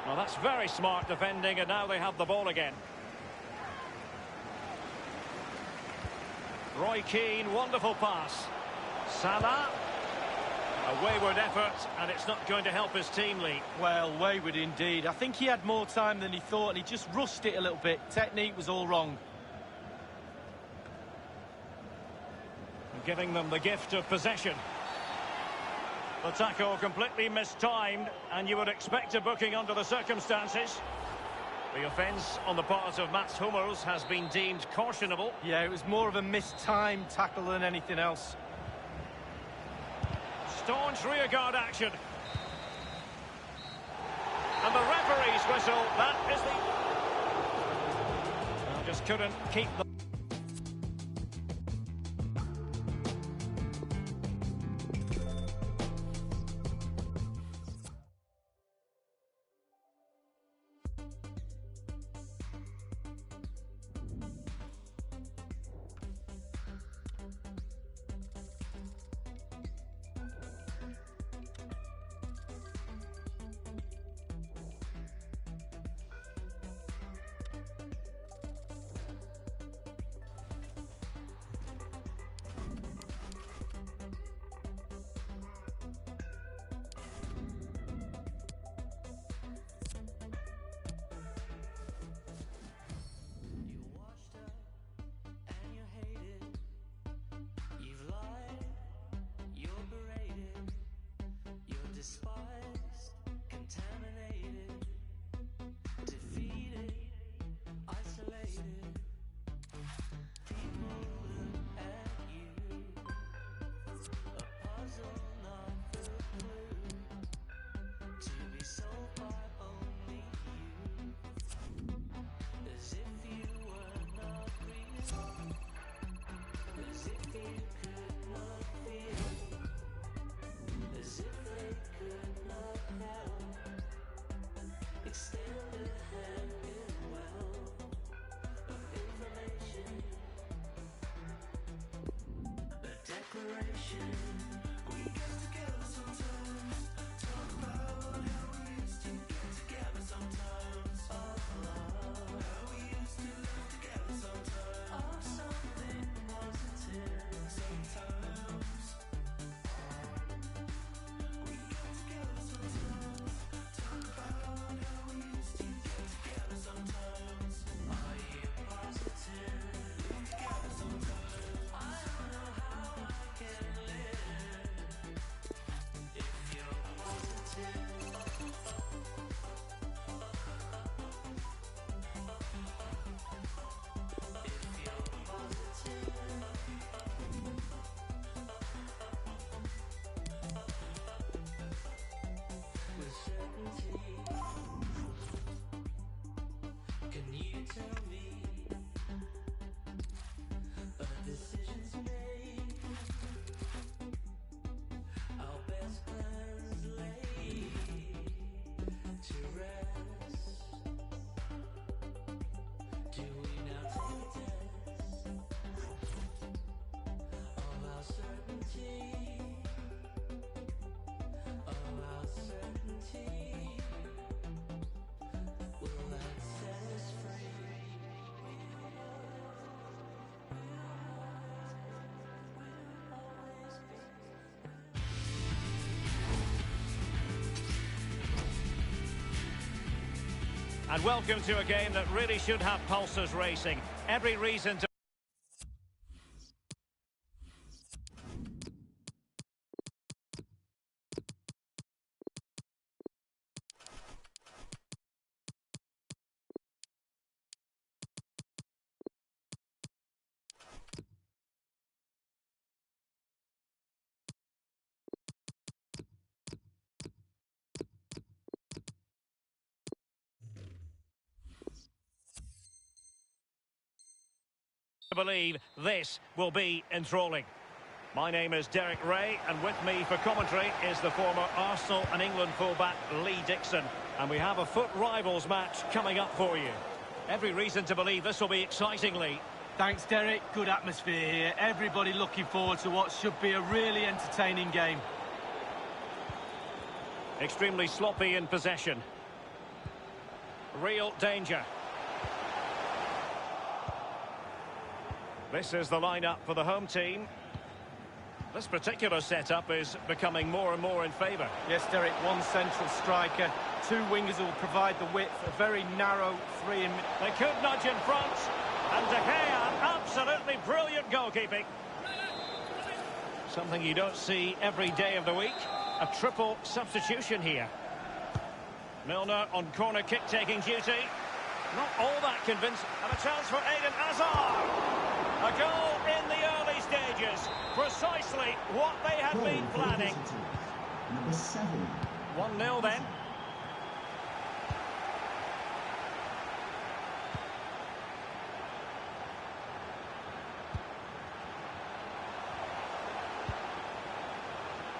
[SPEAKER 1] Well, that's very smart defending, and now they have the ball again. Roy Keane, wonderful pass. Salah. A wayward effort, and it's not going to help his team lead.
[SPEAKER 2] Well, wayward indeed. I think he had more time than he thought, and he just rushed it a little bit. Technique was all wrong.
[SPEAKER 1] Giving them the gift of possession. The tackle completely mistimed, and you would expect a booking under the circumstances. The offence on the part of Mats Hummels has been deemed cautionable.
[SPEAKER 2] Yeah, it was more of a mistimed tackle than anything else.
[SPEAKER 1] Staunch rearguard action. And the referee's whistle, that is the... Well, just couldn't keep the... And welcome to a game that really should have pulses racing. Every reason to... believe this will be enthralling. My name is Derek Ray, and with me for commentary is the former Arsenal and England fullback Lee Dixon. And we have a foot rivals match coming up for you. Every reason to believe this will be exciting, Lee.
[SPEAKER 2] Thanks, Derek. Good atmosphere here. Everybody looking forward to what should be a really entertaining game.
[SPEAKER 1] Extremely sloppy in possession. Real danger. This is the lineup for the home team. This particular setup is becoming more and more in favour.
[SPEAKER 2] Yes, Derek, one central striker, two wingers who will provide the width, a very narrow three in...
[SPEAKER 1] They could nudge in front, and De Gea, absolutely brilliant goalkeeping. Something you don't see every day of the week. A triple substitution here. Milner on corner kick-taking duty. Not all that convincing. And a chance for Eden Hazard. A goal in the early stages. Precisely what they had been planning.
[SPEAKER 4] Number 7.
[SPEAKER 1] 1-0 then.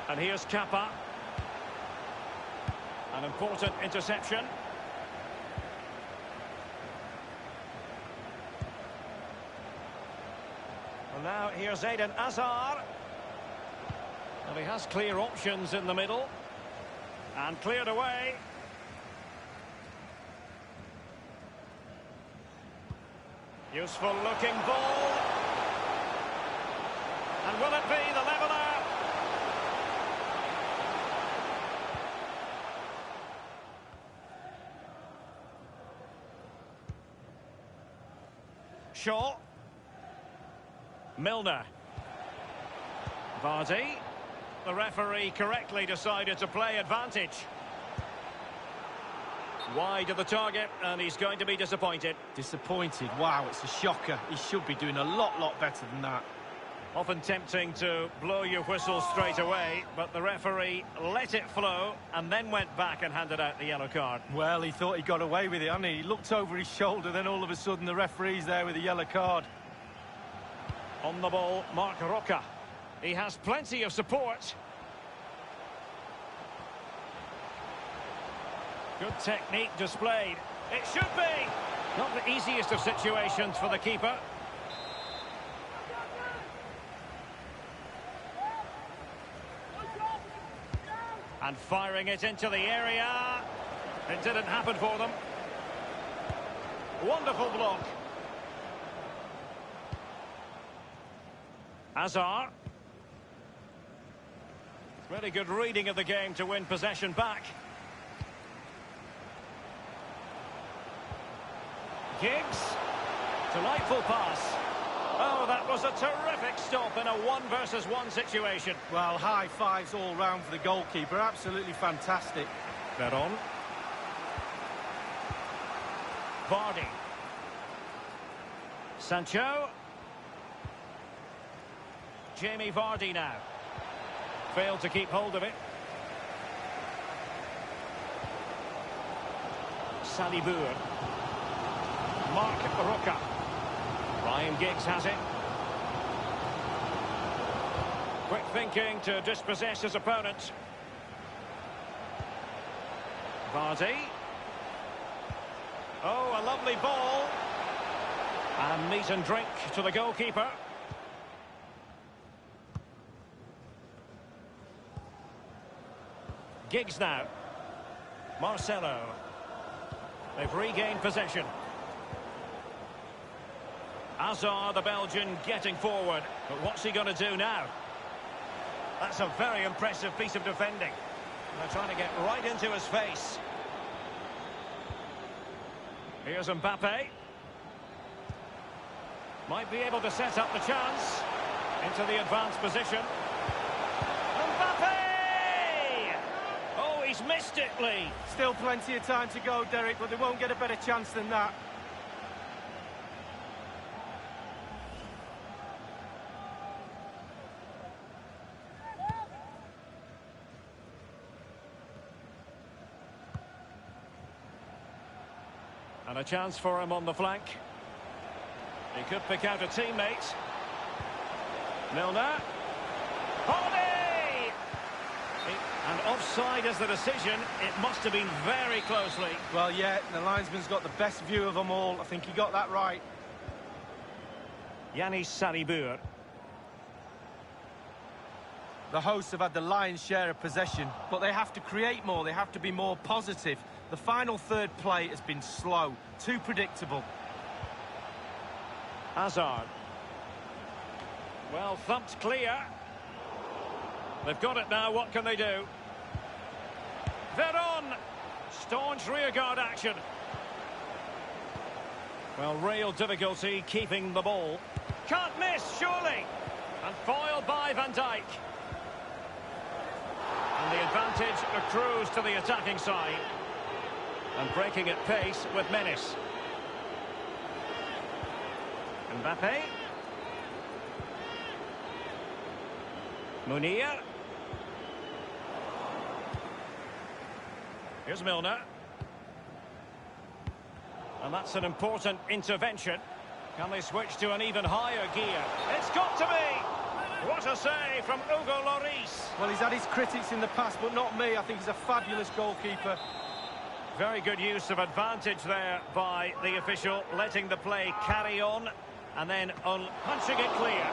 [SPEAKER 1] And here's Kappa. An important interception. And now here's Eden Hazard. And he has clear options in the middle. And cleared away. Useful looking ball. And will it be the leveller? Shaw. Milner. Vardy. The referee correctly decided to play advantage. Wide of the target, and he's going to be disappointed.
[SPEAKER 2] Disappointed? Wow, it's a shocker. He should be doing a lot better than that.
[SPEAKER 1] Often tempting to blow your whistle straight away, but the referee let it flow and then went back and handed out the yellow card.
[SPEAKER 2] Well, he thought he got away with it, hadn't he? He looked over his shoulder, then all of a sudden the referee's there with a yellow card.
[SPEAKER 1] On the ball, Marc Roca. He has plenty of support. Good technique displayed. It should be. Not the easiest of situations for the keeper. And firing it into the area. It didn't happen for them. Wonderful block. Hazard. Really good reading of the game to win possession back. Giggs. Delightful pass. Oh, that was a terrific stop in a 1-versus-1 situation.
[SPEAKER 2] Well, high fives all round for the goalkeeper. Absolutely fantastic.
[SPEAKER 1] Veron. Vardy. Sancho. Jamie Vardy now. Failed to keep hold of it. Salibur. Mark Roca. Ryan Giggs has it. Quick thinking to dispossess his opponent. Vardy. Oh, a lovely ball. And meat and drink to the goalkeeper. Giggs now. Marcelo. They've regained possession. Hazard, the Belgian, getting forward. But what's he going to do now? That's a very impressive piece of defending. They're trying to get right into his face. Here's Mbappe. Might be able to set up the chance. Into the advanced position. Mbappe! Oh, he's missed it, Lee.
[SPEAKER 2] Still plenty of time to go, Derek, but they won't get a better chance than that.
[SPEAKER 1] And a chance for him on the flank. He could pick out a teammate. Milner. Hardy! And offside is the decision. It must have been very closely.
[SPEAKER 2] Well, yeah, the linesman's got the best view of them all. I think he got that right.
[SPEAKER 1] Yanis Salibur.
[SPEAKER 2] The hosts have had the lion's share of possession, but they have to create more. They have to be more positive. The final third play has been slow, too predictable.
[SPEAKER 1] Hazard. Well, thumped clear. They've got it now. What can they do? Veron. Staunch rearguard action. Well, real difficulty keeping the ball. Can't miss, surely. And foiled by Van Dijk. And the advantage accrues to the attacking side. And breaking at pace with menace. Mbappe. Munir. Here's Milner. And that's an important intervention. Can they switch to an even higher gear? It's got to be! What a save from Hugo Lloris.
[SPEAKER 2] Well, he's had his critics in the past, but not me. I think he's a fabulous goalkeeper.
[SPEAKER 1] Very good use of advantage there by the official, letting the play carry on and then punching it clear.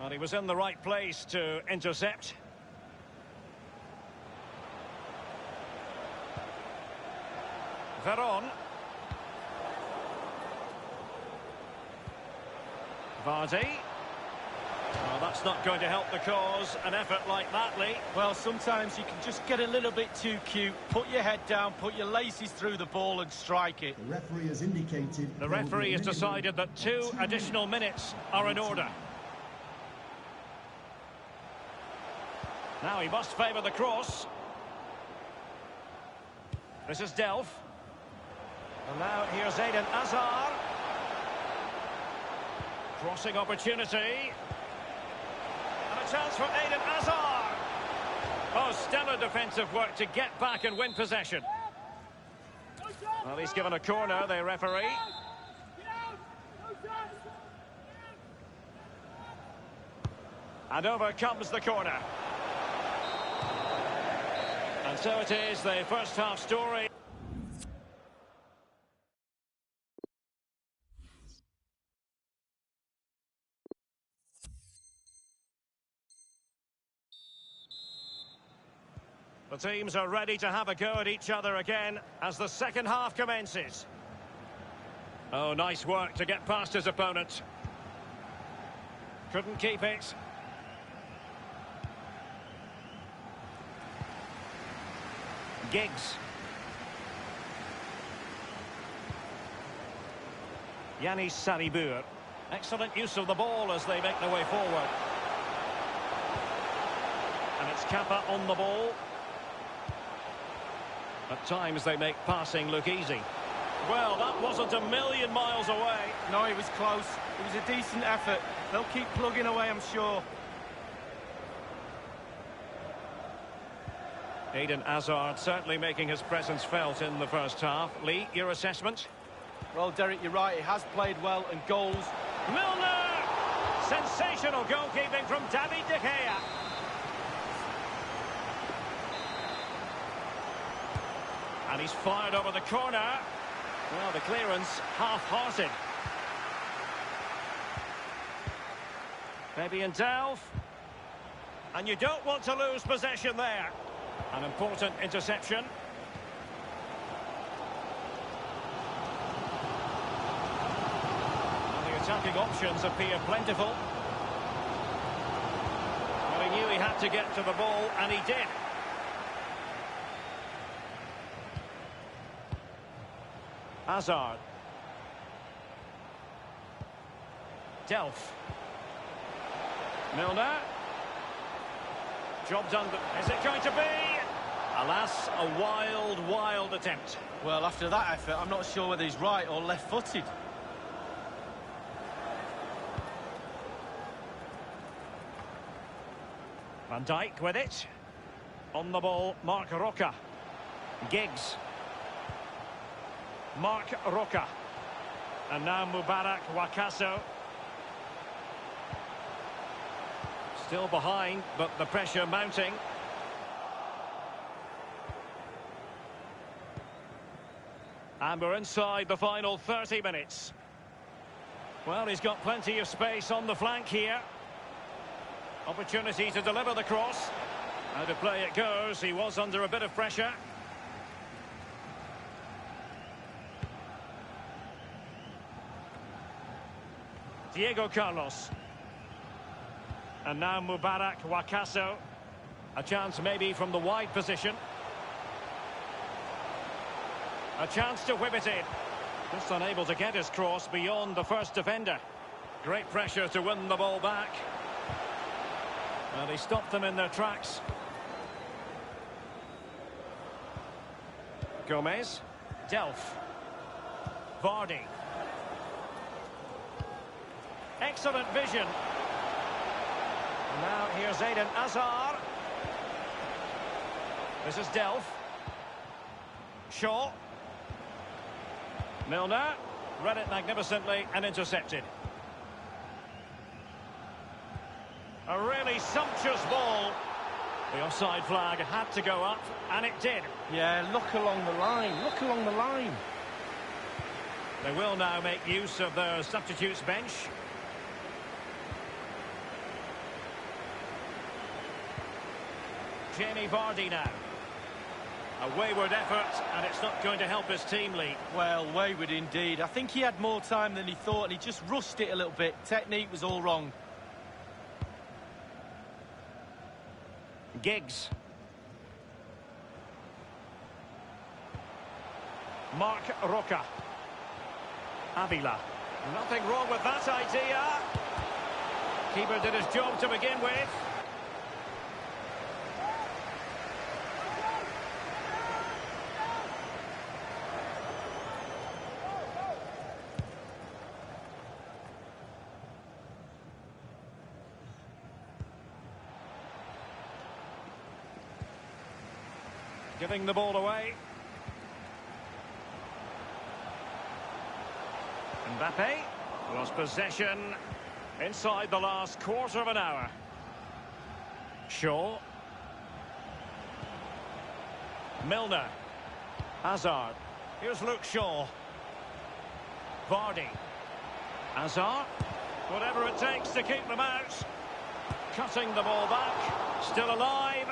[SPEAKER 1] Well, he was in the right place to intercept. Veron. Vardy. Well, that's not going to help the cause, an effort like that, Lee.
[SPEAKER 2] Well, sometimes you can just get a little bit too cute, put your head down, put your laces through the ball and strike it.
[SPEAKER 4] The referee has indicated...
[SPEAKER 1] The referee has decided that 2 additional minutes are in order. Now he must favour the cross. This is Delph. And now here's Eden Hazard. Crossing opportunity. And a chance for Eden Hazard. Oh, stellar defensive work to get back and win possession. Well, he's given a corner, the referee. And over comes the corner. And so it is, the first half story. The teams are ready to have a go at each other again as the second half commences. Oh, nice work to get past his opponent. Couldn't keep it. Giggs. Yanis Saribur. Excellent use of the ball as they make their way forward. And it's Kappa on the ball. At times they make passing look easy. Well, that wasn't a million miles away.
[SPEAKER 2] No, it was close. It was a decent effort. They'll keep plugging away, I'm sure.
[SPEAKER 1] Eden Hazard certainly making his presence felt in the first half. Lee, your assessment?
[SPEAKER 2] Well, Derek, you're right. He has played well, and goals.
[SPEAKER 1] Milner! Sensational goalkeeping from David De Gea. And he's fired over the corner. Well, the clearance half-hearted. Maybe in Delph. And you don't want to lose possession there. An important interception. And the attacking options appear plentiful. But he knew he had to get to the ball, and he did. Hazard. Delph. Milner. Job done. Is it going to be? Alas, a wild, wild attempt.
[SPEAKER 2] Well, after that effort, I'm not sure whether he's right or left-footed.
[SPEAKER 1] Van Dijk with it. On the ball, Mark Roca. Giggs. Mark Roca. And now Mubarak Wakaso. Still behind, but the pressure mounting. And we're inside the final 30 minutes. Well, he's got plenty of space on the flank here. Opportunity to deliver the cross. How to play it goes. He was under a bit of pressure. Diego Carlos. And now Mubarak Wakaso. A chance maybe from the wide position. A chance to whip it in. Just unable to get his cross beyond the first defender. Great pressure to win the ball back. Well, he stopped them in their tracks. Gomez. Delph. Vardy. Excellent vision. Now here's Eden Hazard. This is Delph. Shaw. Milner. Read it magnificently and intercepted. A really sumptuous ball. The offside flag had to go up, and it did.
[SPEAKER 2] Yeah, look along the line. Look along the line.
[SPEAKER 1] They will now make use of their substitutes bench. Jamie Vardy now. A wayward effort, and it's not going to help his team, Lee.
[SPEAKER 2] Well, wayward indeed. I think he had more time than he thought, and he just rushed it a little bit. Technique was all wrong.
[SPEAKER 1] Giggs. Mark Roca. Avila. Nothing wrong with that idea. Keeper did his job to begin with. Giving the ball away. Mbappe lost possession inside the last quarter of an hour. Shaw. Milner. Hazard. Here's Luke Shaw. Vardy. Hazard. Whatever it takes to keep them out. Cutting the ball back. Still alive.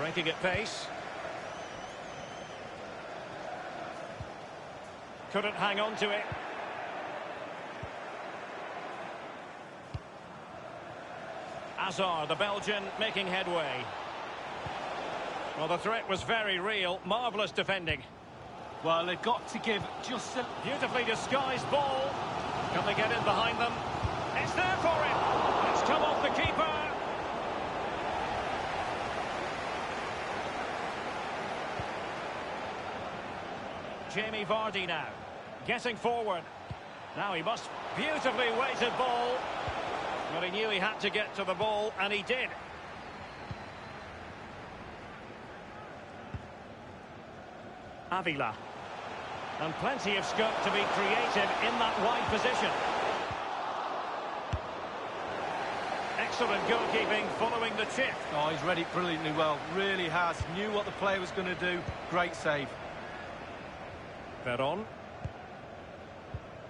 [SPEAKER 1] Breaking at pace. Couldn't hang on to it. Hazard, the Belgian, making headway. Well, the threat was very real. Marvellous defending.
[SPEAKER 2] Well, they've got to give just a...
[SPEAKER 1] Beautifully disguised ball. Can they get in behind them? It's there for him. It's come off the keeper. Jamie Vardy now. Getting forward. Now he must... Beautifully weighted ball. Well, he knew he had to get to the ball, and he did. Avila. And plenty of scope to be creative in that wide position. Excellent goalkeeping following the chip.
[SPEAKER 2] Oh, he's read it brilliantly well. Really has. Knew what the player was going to do. Great save.
[SPEAKER 1] Veron.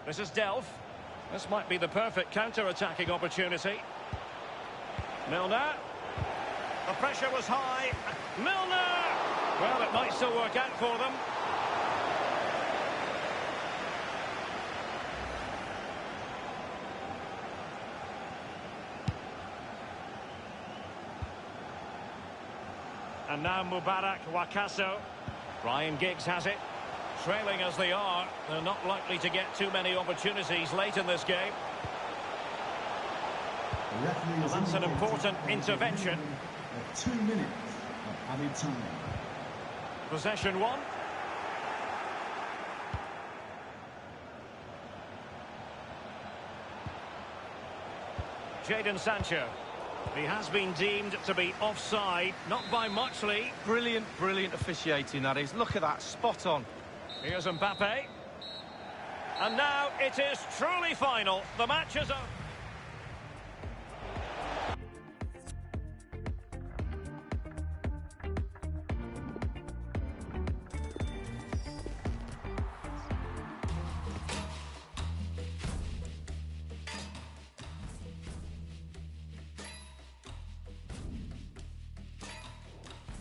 [SPEAKER 1] This is Delph. This might be the perfect counter-attacking opportunity. Milner. The pressure was high. Milner! Well, it might still work out for them. And now Mubarak Wakaso. Ryan Giggs has it. Trailing as they are, they're not likely to get too many opportunities late in this game.
[SPEAKER 4] Well,
[SPEAKER 1] that's an important intervention.
[SPEAKER 4] 2 minutes of added time.
[SPEAKER 1] Possession one. Jadon Sancho. He has been deemed to be offside, not by much, Lee.
[SPEAKER 2] Brilliant, brilliant officiating, that is. Look at that, spot on.
[SPEAKER 1] Here's Mbappe. And now it is truly final. The match is over.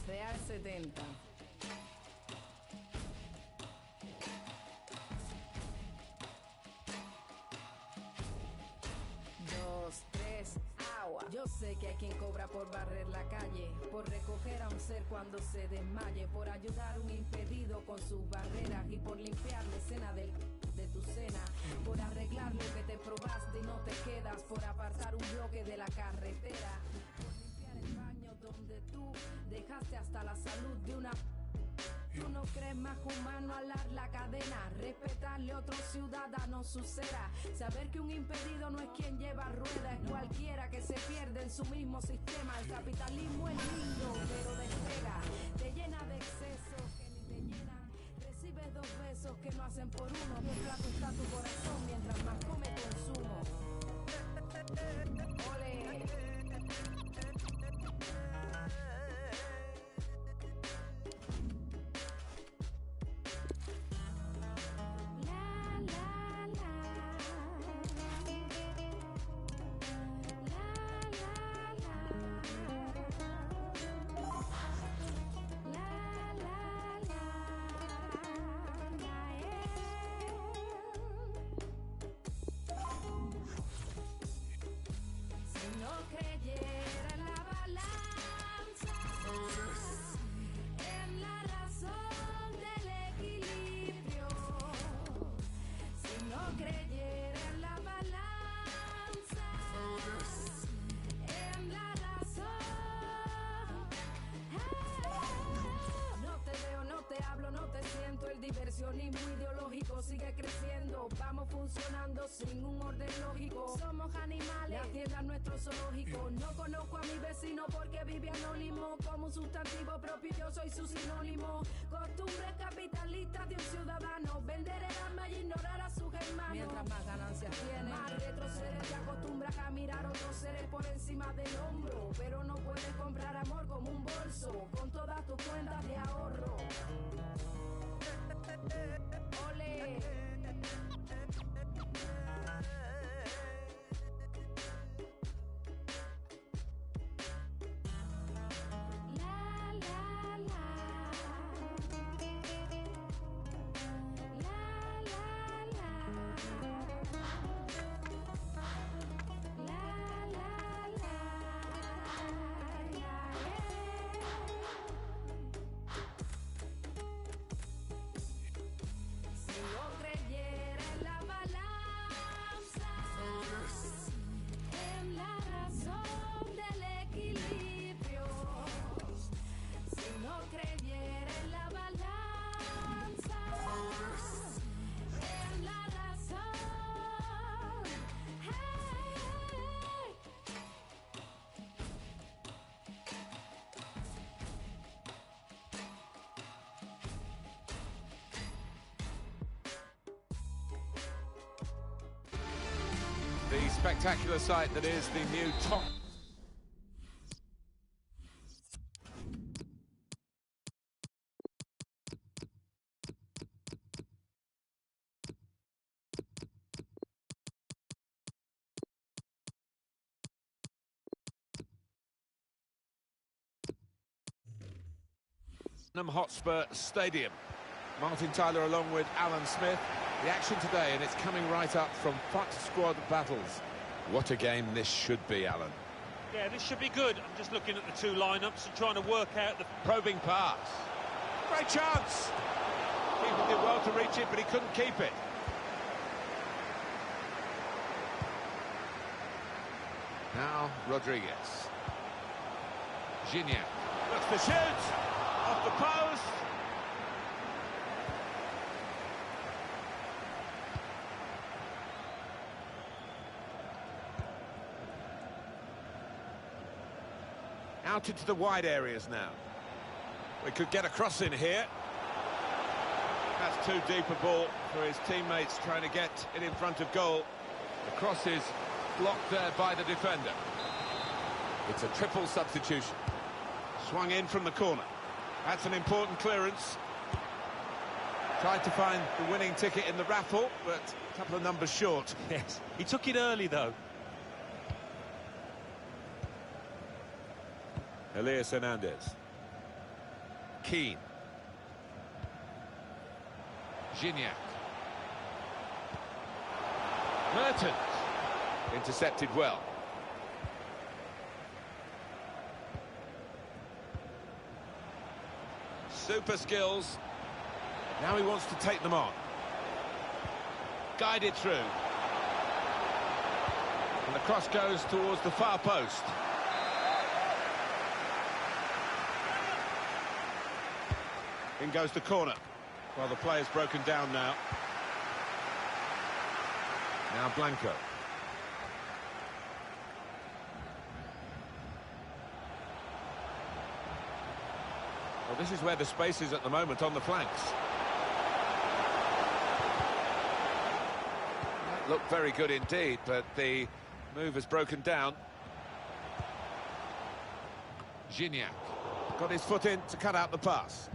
[SPEAKER 6] Real 70. Dos, tres, agua. Yo sé que hay quien cobra por barrer la calle, por recoger a un ser cuando se desmaye, por ayudar a un impedido con sus barreras y por limpiar la escena de tu cena, por arreglar lo que te probaste y no te quedas, por apartar un bloque de la carretera, por limpiar el baño donde tú dejaste hasta la salud de una... Tú no crees más humano alar la cadena, respetarle a otro ciudadano su cera, saber que un impedido no es quien lleva rueda, es cualquiera que se pierde en su mismo sistema. El capitalismo es lindo, pero despega, te llena de excesos que ni te llenan, recibes 2 besos que no hacen por uno, bien flaco está tu corazón mientras más come consumo. Ole. Creyera en la balanza, en la razón del equilibrio, si no creyera en la balanza, en la razón, no te veo, no te hablo, no te siento, el diversionismo ideológico sigue creciendo, vamos funcionando sin un orden lógico, somos animales, la tierra es nuestro zoológico, no conozco a mi vecino porque vive anónimo, como un sustantivo propio yo soy su sinónimo, costumbres capitalistas de un ciudadano, vender el alma y ignorar a sus hermanos, mientras más ganancias tiene, más retrocede, te acostumbras a mirar otros seres por encima del hombro, pero no puedes comprar amor como un bolso, con todas tus cuentas de ahorro. Ole. La la
[SPEAKER 7] spectacular sight that is the new top. Hotspur Stadium. Martin Tyler along with Alan Smith. The action today, and it's coming right up from FUT squad battles. What a game this should be, Alan.
[SPEAKER 8] Yeah, this should be good. I'm just looking at the two lineups and trying to work out the
[SPEAKER 7] Probing pass. Great chance. Keeper did well to reach it, but he couldn't keep it. Now Rodriguez. Gignac. Looks to shoot. Off the post. Out into the wide areas now. We could get a cross in here. That's too deep a ball for his teammates trying to get it in front of goal. The cross is blocked there by the defender. It's a triple substitution. Swung in from the corner. That's an important clearance. Tried to find the winning ticket in the raffle, but a couple of numbers short.
[SPEAKER 8] Yes, he took it early though.
[SPEAKER 7] Elias Hernandez. Keane. Gignac. Mertens. Intercepted well. Super skills. Now he wants to take them on. Guided through. And the cross goes towards the far post. In goes the corner. Well, the player's broken down now. Now Blanco. Well, this is where the space is at the moment, on the flanks. That looked very good indeed, but the move has broken down. Gignac got his foot in to cut out the pass.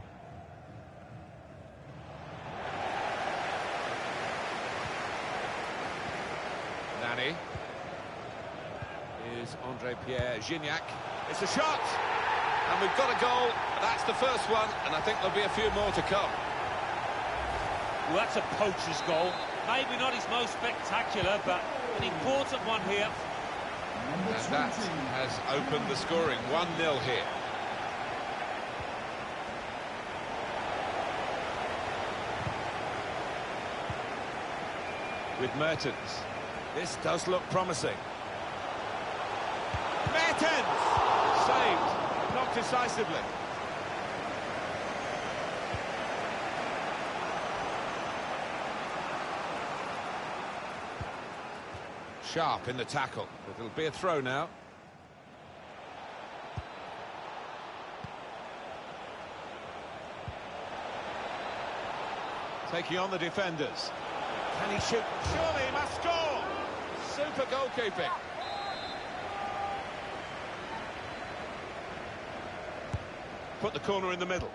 [SPEAKER 7] Nani. Here's André-Pierre Gignac. It's a shot! And we've got a goal. That's the first one, and I think there'll be a few more to come.
[SPEAKER 8] Well, that's a poacher's goal. Maybe not his most spectacular, but an important one here.
[SPEAKER 7] And that has opened the scoring. 1-0 here. With Mertens. This does look promising. Mertens! Saved, not decisively. Sharp in the tackle, but it'll be a throw now. Taking on the defenders. Can he shoot? Surely he must score! Super goalkeeping. Put the corner in the middle.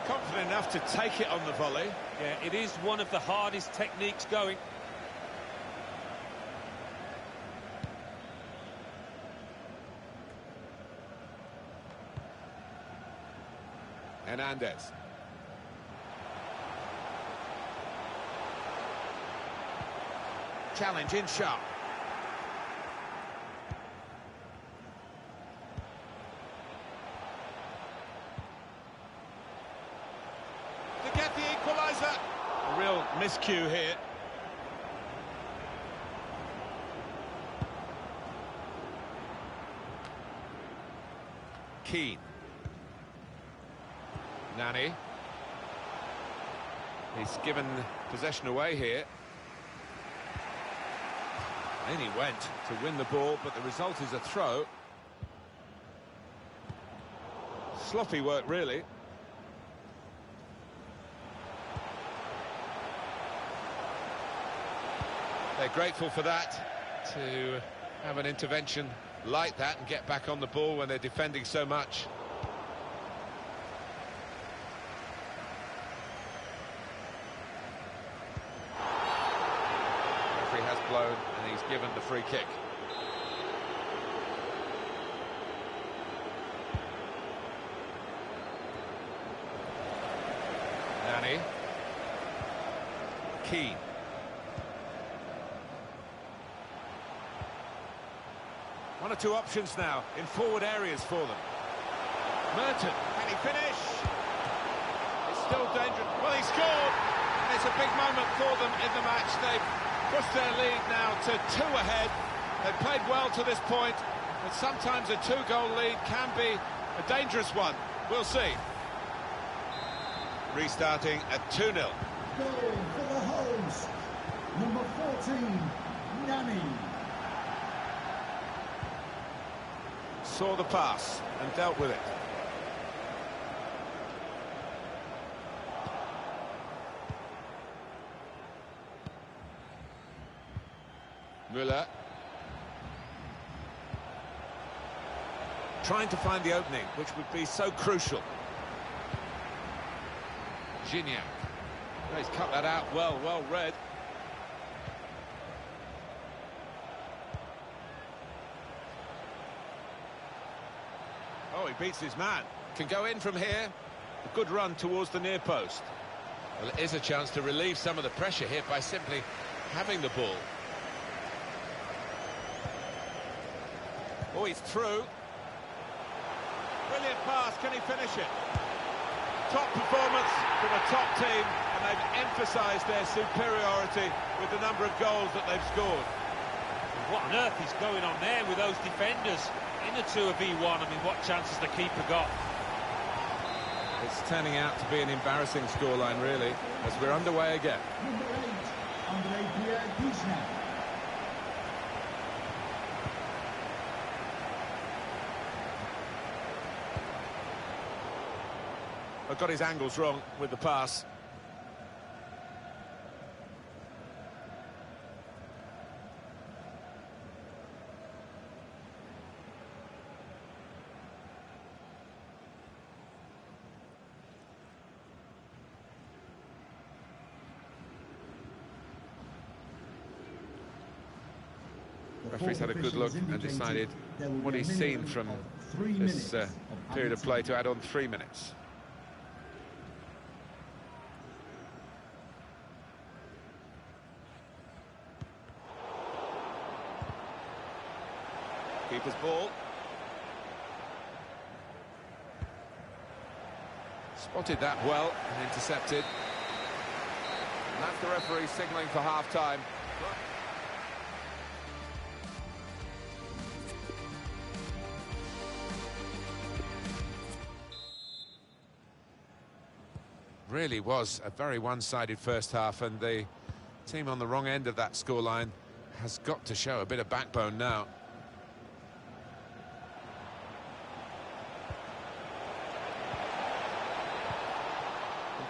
[SPEAKER 7] Confident enough to take it on the volley.
[SPEAKER 8] Yeah, it is one of the hardest techniques going.
[SPEAKER 7] Hernandez. Challenge in sharp. To get the equaliser. A real miscue here. Keane. Nani. He's given possession away here. In he went to win the ball, but the result is a throw. Sloppy work, really. They're grateful for that, to have an intervention like that and get back on the ball when they're defending so much. The referee has blown and he's given the free kick. Nani. Keane. One or two options now in forward areas for them. Merton, can he finish? It's still dangerous. Well, he scored, and it's a big moment for them in the match. They've pushed their lead now to 2 ahead. They've played well to this point, but sometimes a 2-goal lead can be a dangerous one. We'll see. Restarting at 2-0.
[SPEAKER 4] Goal for the host, number 14, Nani.
[SPEAKER 7] Saw the pass and dealt with it. Müller. Trying to find the opening, which would be so crucial. Gignac. Oh, he's cut that out well read. Oh, he beats his man. Can go in from here. A good run towards the near post. Well, it is a chance to relieve some of the pressure here by simply having the ball. Oh, he's through. Brilliant pass. Can he finish it? Top performance from a top team, and they've emphasised their superiority with the number of goals that they've scored.
[SPEAKER 8] What on earth is going on there with those defenders in the 2v1? I mean, what chances the keeper got?
[SPEAKER 7] It's turning out to be an embarrassing scoreline, really, as we're underway again.
[SPEAKER 4] Number 8, Andre Pierre-Gignac.
[SPEAKER 7] I've got his angles wrong with the pass. The referee's had a good look and decided what he's seen from this period of play to add on 3 minutes. Keeper's ball. Spotted that well and intercepted. And that's the referee signalling for half-time. Really was a very one-sided first half, and the team on the wrong end of that scoreline has got to show a bit of backbone now.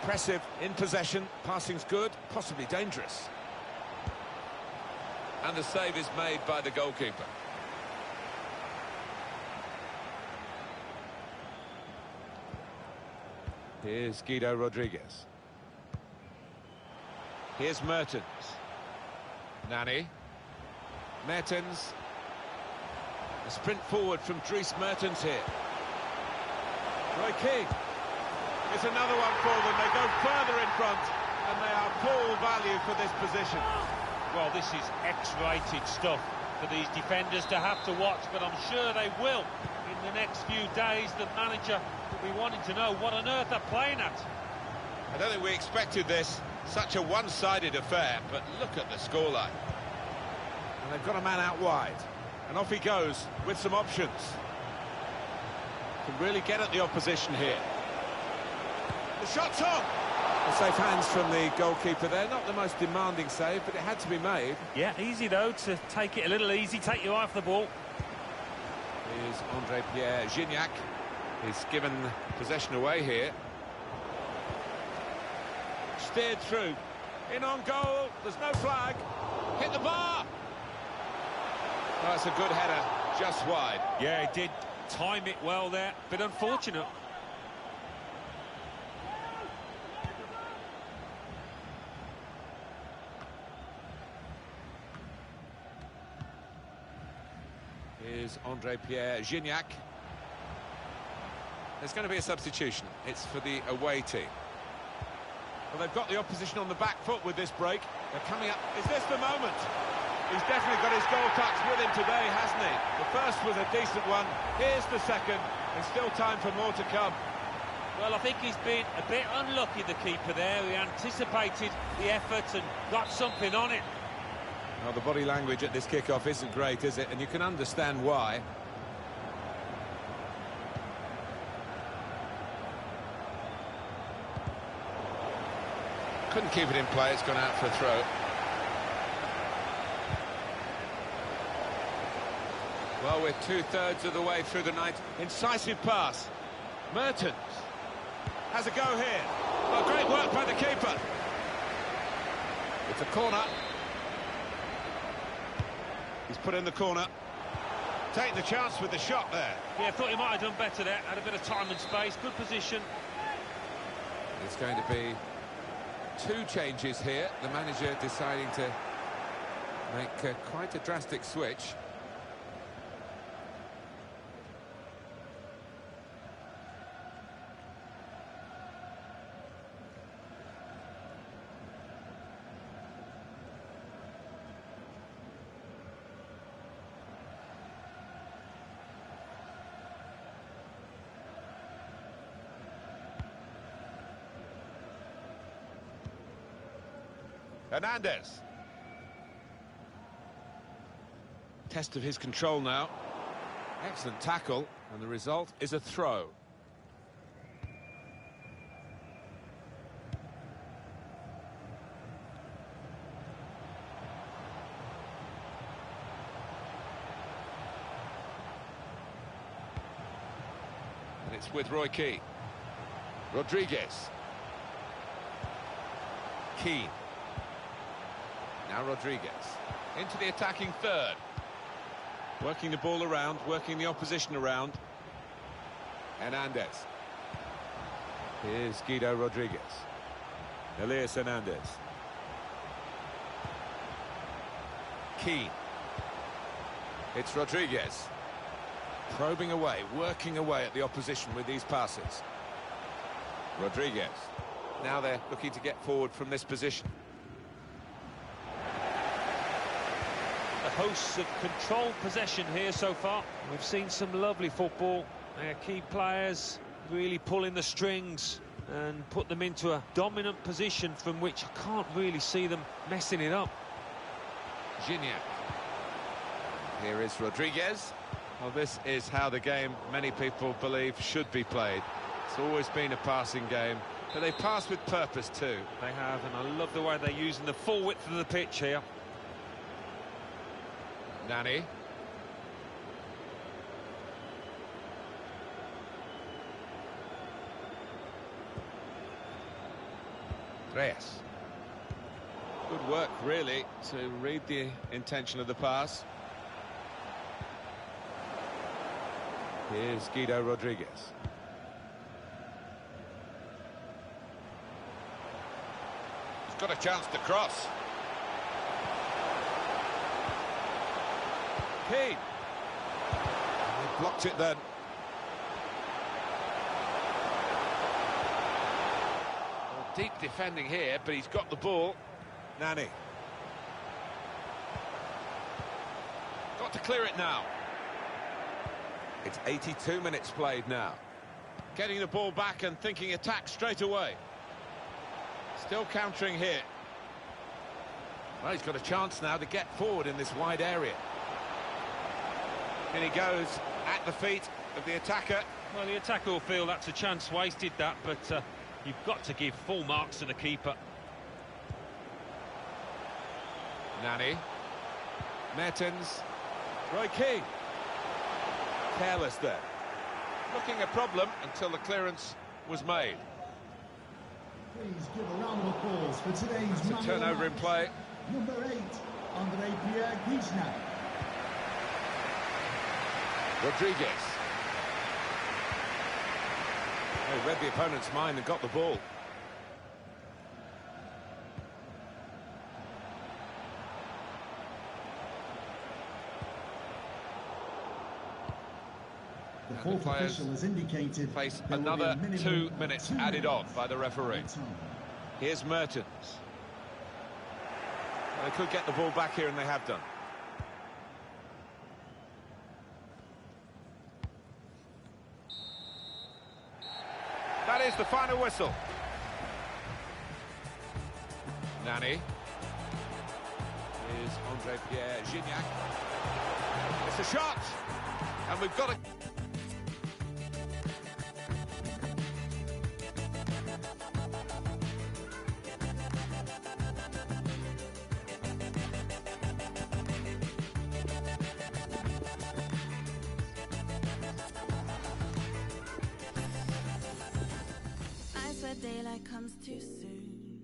[SPEAKER 7] Impressive in possession, passing's good, possibly dangerous. And the save is made by the goalkeeper. Here's Guido Rodriguez. Here's Mertens. Nani. Mertens. A sprint forward from Dries Mertens here. Roy Keane. It's another one for them. They go further in front, and they are full value for this position.
[SPEAKER 8] Well, this is X-rated stuff for these defenders to have to watch, but I'm sure they will in the next few days. The manager will be wanting to know what on earth they're playing at.
[SPEAKER 7] I don't think we expected this, such a one-sided affair, but look at the scoreline. And they've got a man out wide, and off he goes with some options. Can really get at the opposition here. The shot's on! The safe hands from the goalkeeper there. Not the most demanding save, but it had to be made.
[SPEAKER 8] Yeah, easy though, to take it a little easy, take your eye off the ball.
[SPEAKER 7] Here's Andre Pierre-Gignac. He's given possession away here. Steered through. In on goal. There's no flag. Hit the bar! Oh, that's a good header, just wide.
[SPEAKER 8] Yeah, he did time it well there. Bit unfortunate.
[SPEAKER 7] Here's André-Pierre Gignac. There's going to be a substitution. It's for the away team. Well, they've got the opposition on the back foot with this break. They're coming up. Is this the moment? He's definitely got his goal touch with him today, hasn't he? The first was a decent one. Here's the second. There's still time for more to come.
[SPEAKER 8] Well, I think he's been a bit unlucky, the keeper there. He anticipated the effort and got something on it.
[SPEAKER 7] Well, the body language at this kickoff isn't great, is it? And you can understand why. Couldn't keep it in play. It's gone out for a throw. Well, we're two-thirds of the way through the night. Incisive pass. Mertens has a go here. Well, great work by the keeper. It's a corner. He's put in the corner. Taking the chance with the shot there.
[SPEAKER 8] Yeah, I thought he might have done better there. Had a bit of time and space. Good position.
[SPEAKER 7] It's going to be two changes here. The manager deciding to make quite a drastic switch. Hernandez. Test of his control now. Excellent tackle, and the result is a throw. And it's with Roy Keane. Rodriguez. Keane. Now Rodriguez into the attacking third. Working the ball around, working the opposition around. Hernandez. Here's Guido Rodriguez. Elias Hernandez. Keane. It's Rodriguez. Probing away, working away at the opposition with these passes. Rodriguez. Now they're looking to get forward from this position.
[SPEAKER 8] The hosts have controlled possession here so far. We've seen some lovely football. Their key players really pulling the strings and put them into a dominant position from which I can't really see them messing it up.
[SPEAKER 7] Gignac. Here is Rodriguez. Well, this is how the game, many people believe, should be played. It's always been a passing game, but they pass with purpose too.
[SPEAKER 8] They have, and I love the way they're using the full width of the pitch here.
[SPEAKER 7] Nani. Reyes. Good work, really, to read the intention of the pass. Here's Guido Rodriguez. He's got a chance to cross. Keane. He blocked it then. Well, deep defending here, but he's got the ball. Nani. Got to clear it now. It's 82 minutes played now. Getting the ball back and thinking attack straight away. Still countering here. Well, he's got a chance now to get forward in this wide area. And he goes at the feet of the attacker.
[SPEAKER 8] Well, the attacker will feel that's a chance wasted, that, but you've got to give full marks to the keeper.
[SPEAKER 7] Nani. Mertens. Roy Keane. Careless there. Looking a problem until the clearance was made.
[SPEAKER 4] Please give a round of applause for today's
[SPEAKER 7] It's a turnover in play.
[SPEAKER 4] Number 8, Andre Pierre Guichna.
[SPEAKER 7] Rodriguez. He read the opponent's mind and got the ball.
[SPEAKER 4] The fourth official has indicated
[SPEAKER 7] Face
[SPEAKER 4] there will be a
[SPEAKER 7] another
[SPEAKER 4] minimum
[SPEAKER 7] 2
[SPEAKER 4] of
[SPEAKER 7] minutes
[SPEAKER 4] 2
[SPEAKER 7] added on
[SPEAKER 4] minutes
[SPEAKER 7] by the referee.
[SPEAKER 4] of time.
[SPEAKER 7] Here's Mertens. They could get the ball back here, and they have done. That is the final whistle. Nani. Here's Andre Pierre Gignac. It's a shot, and we've got a...
[SPEAKER 9] I swear daylight comes too soon.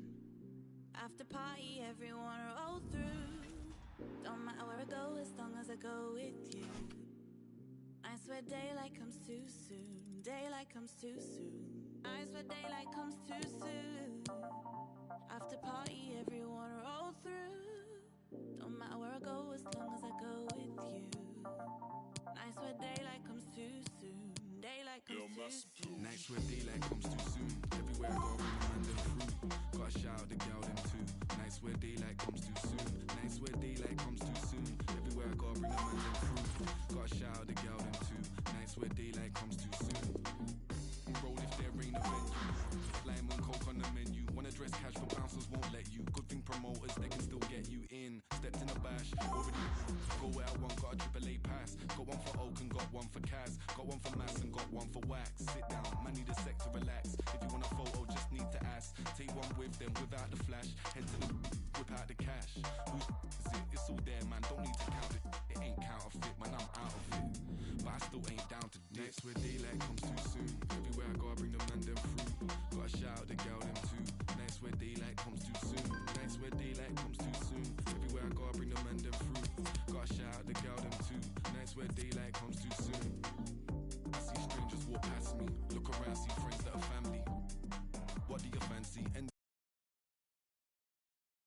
[SPEAKER 9] After party, everyone roll through. Don't matter where I go, as long as I go with you. I swear daylight comes too soon. Daylight comes too soon. I swear daylight comes too soon. After party, everyone roll through. Don't matter where I go, as long as I go with you. I swear daylight comes too soon. Daylight comes too soon.
[SPEAKER 10] Nights where daylight comes too soon. Everywhere I go, bring the man them through. Gotta shout out the girl them too. Nights where daylight comes too soon. Nights where daylight comes too soon. Everywhere I go, bring the man them through. Gotta shout out the girl them too. Nights where daylight comes too soon. Roll if there ain't a venue. Lime and coke on the menu. Wanna dress cash for bouncers won't let you. Good thing promoters, they can still get you in. Stepped in a bash, already go where I want. Got a AAA pass. Got one for Oak and got one for Kaz. Got one for Mass and got one for Wax. Sit down, man need a sec to relax. If you want a photo, just need to ask. Take one with them without the flash. Head to the whip out the cash. Who's is it? It's all there, man. Don't need to count it. It ain't counterfeit, man. I'm out of it. But I still ain't down to dip. Nights where daylight comes too soon. Everywhere I go, I bring the man them through. Gotta shout out the girl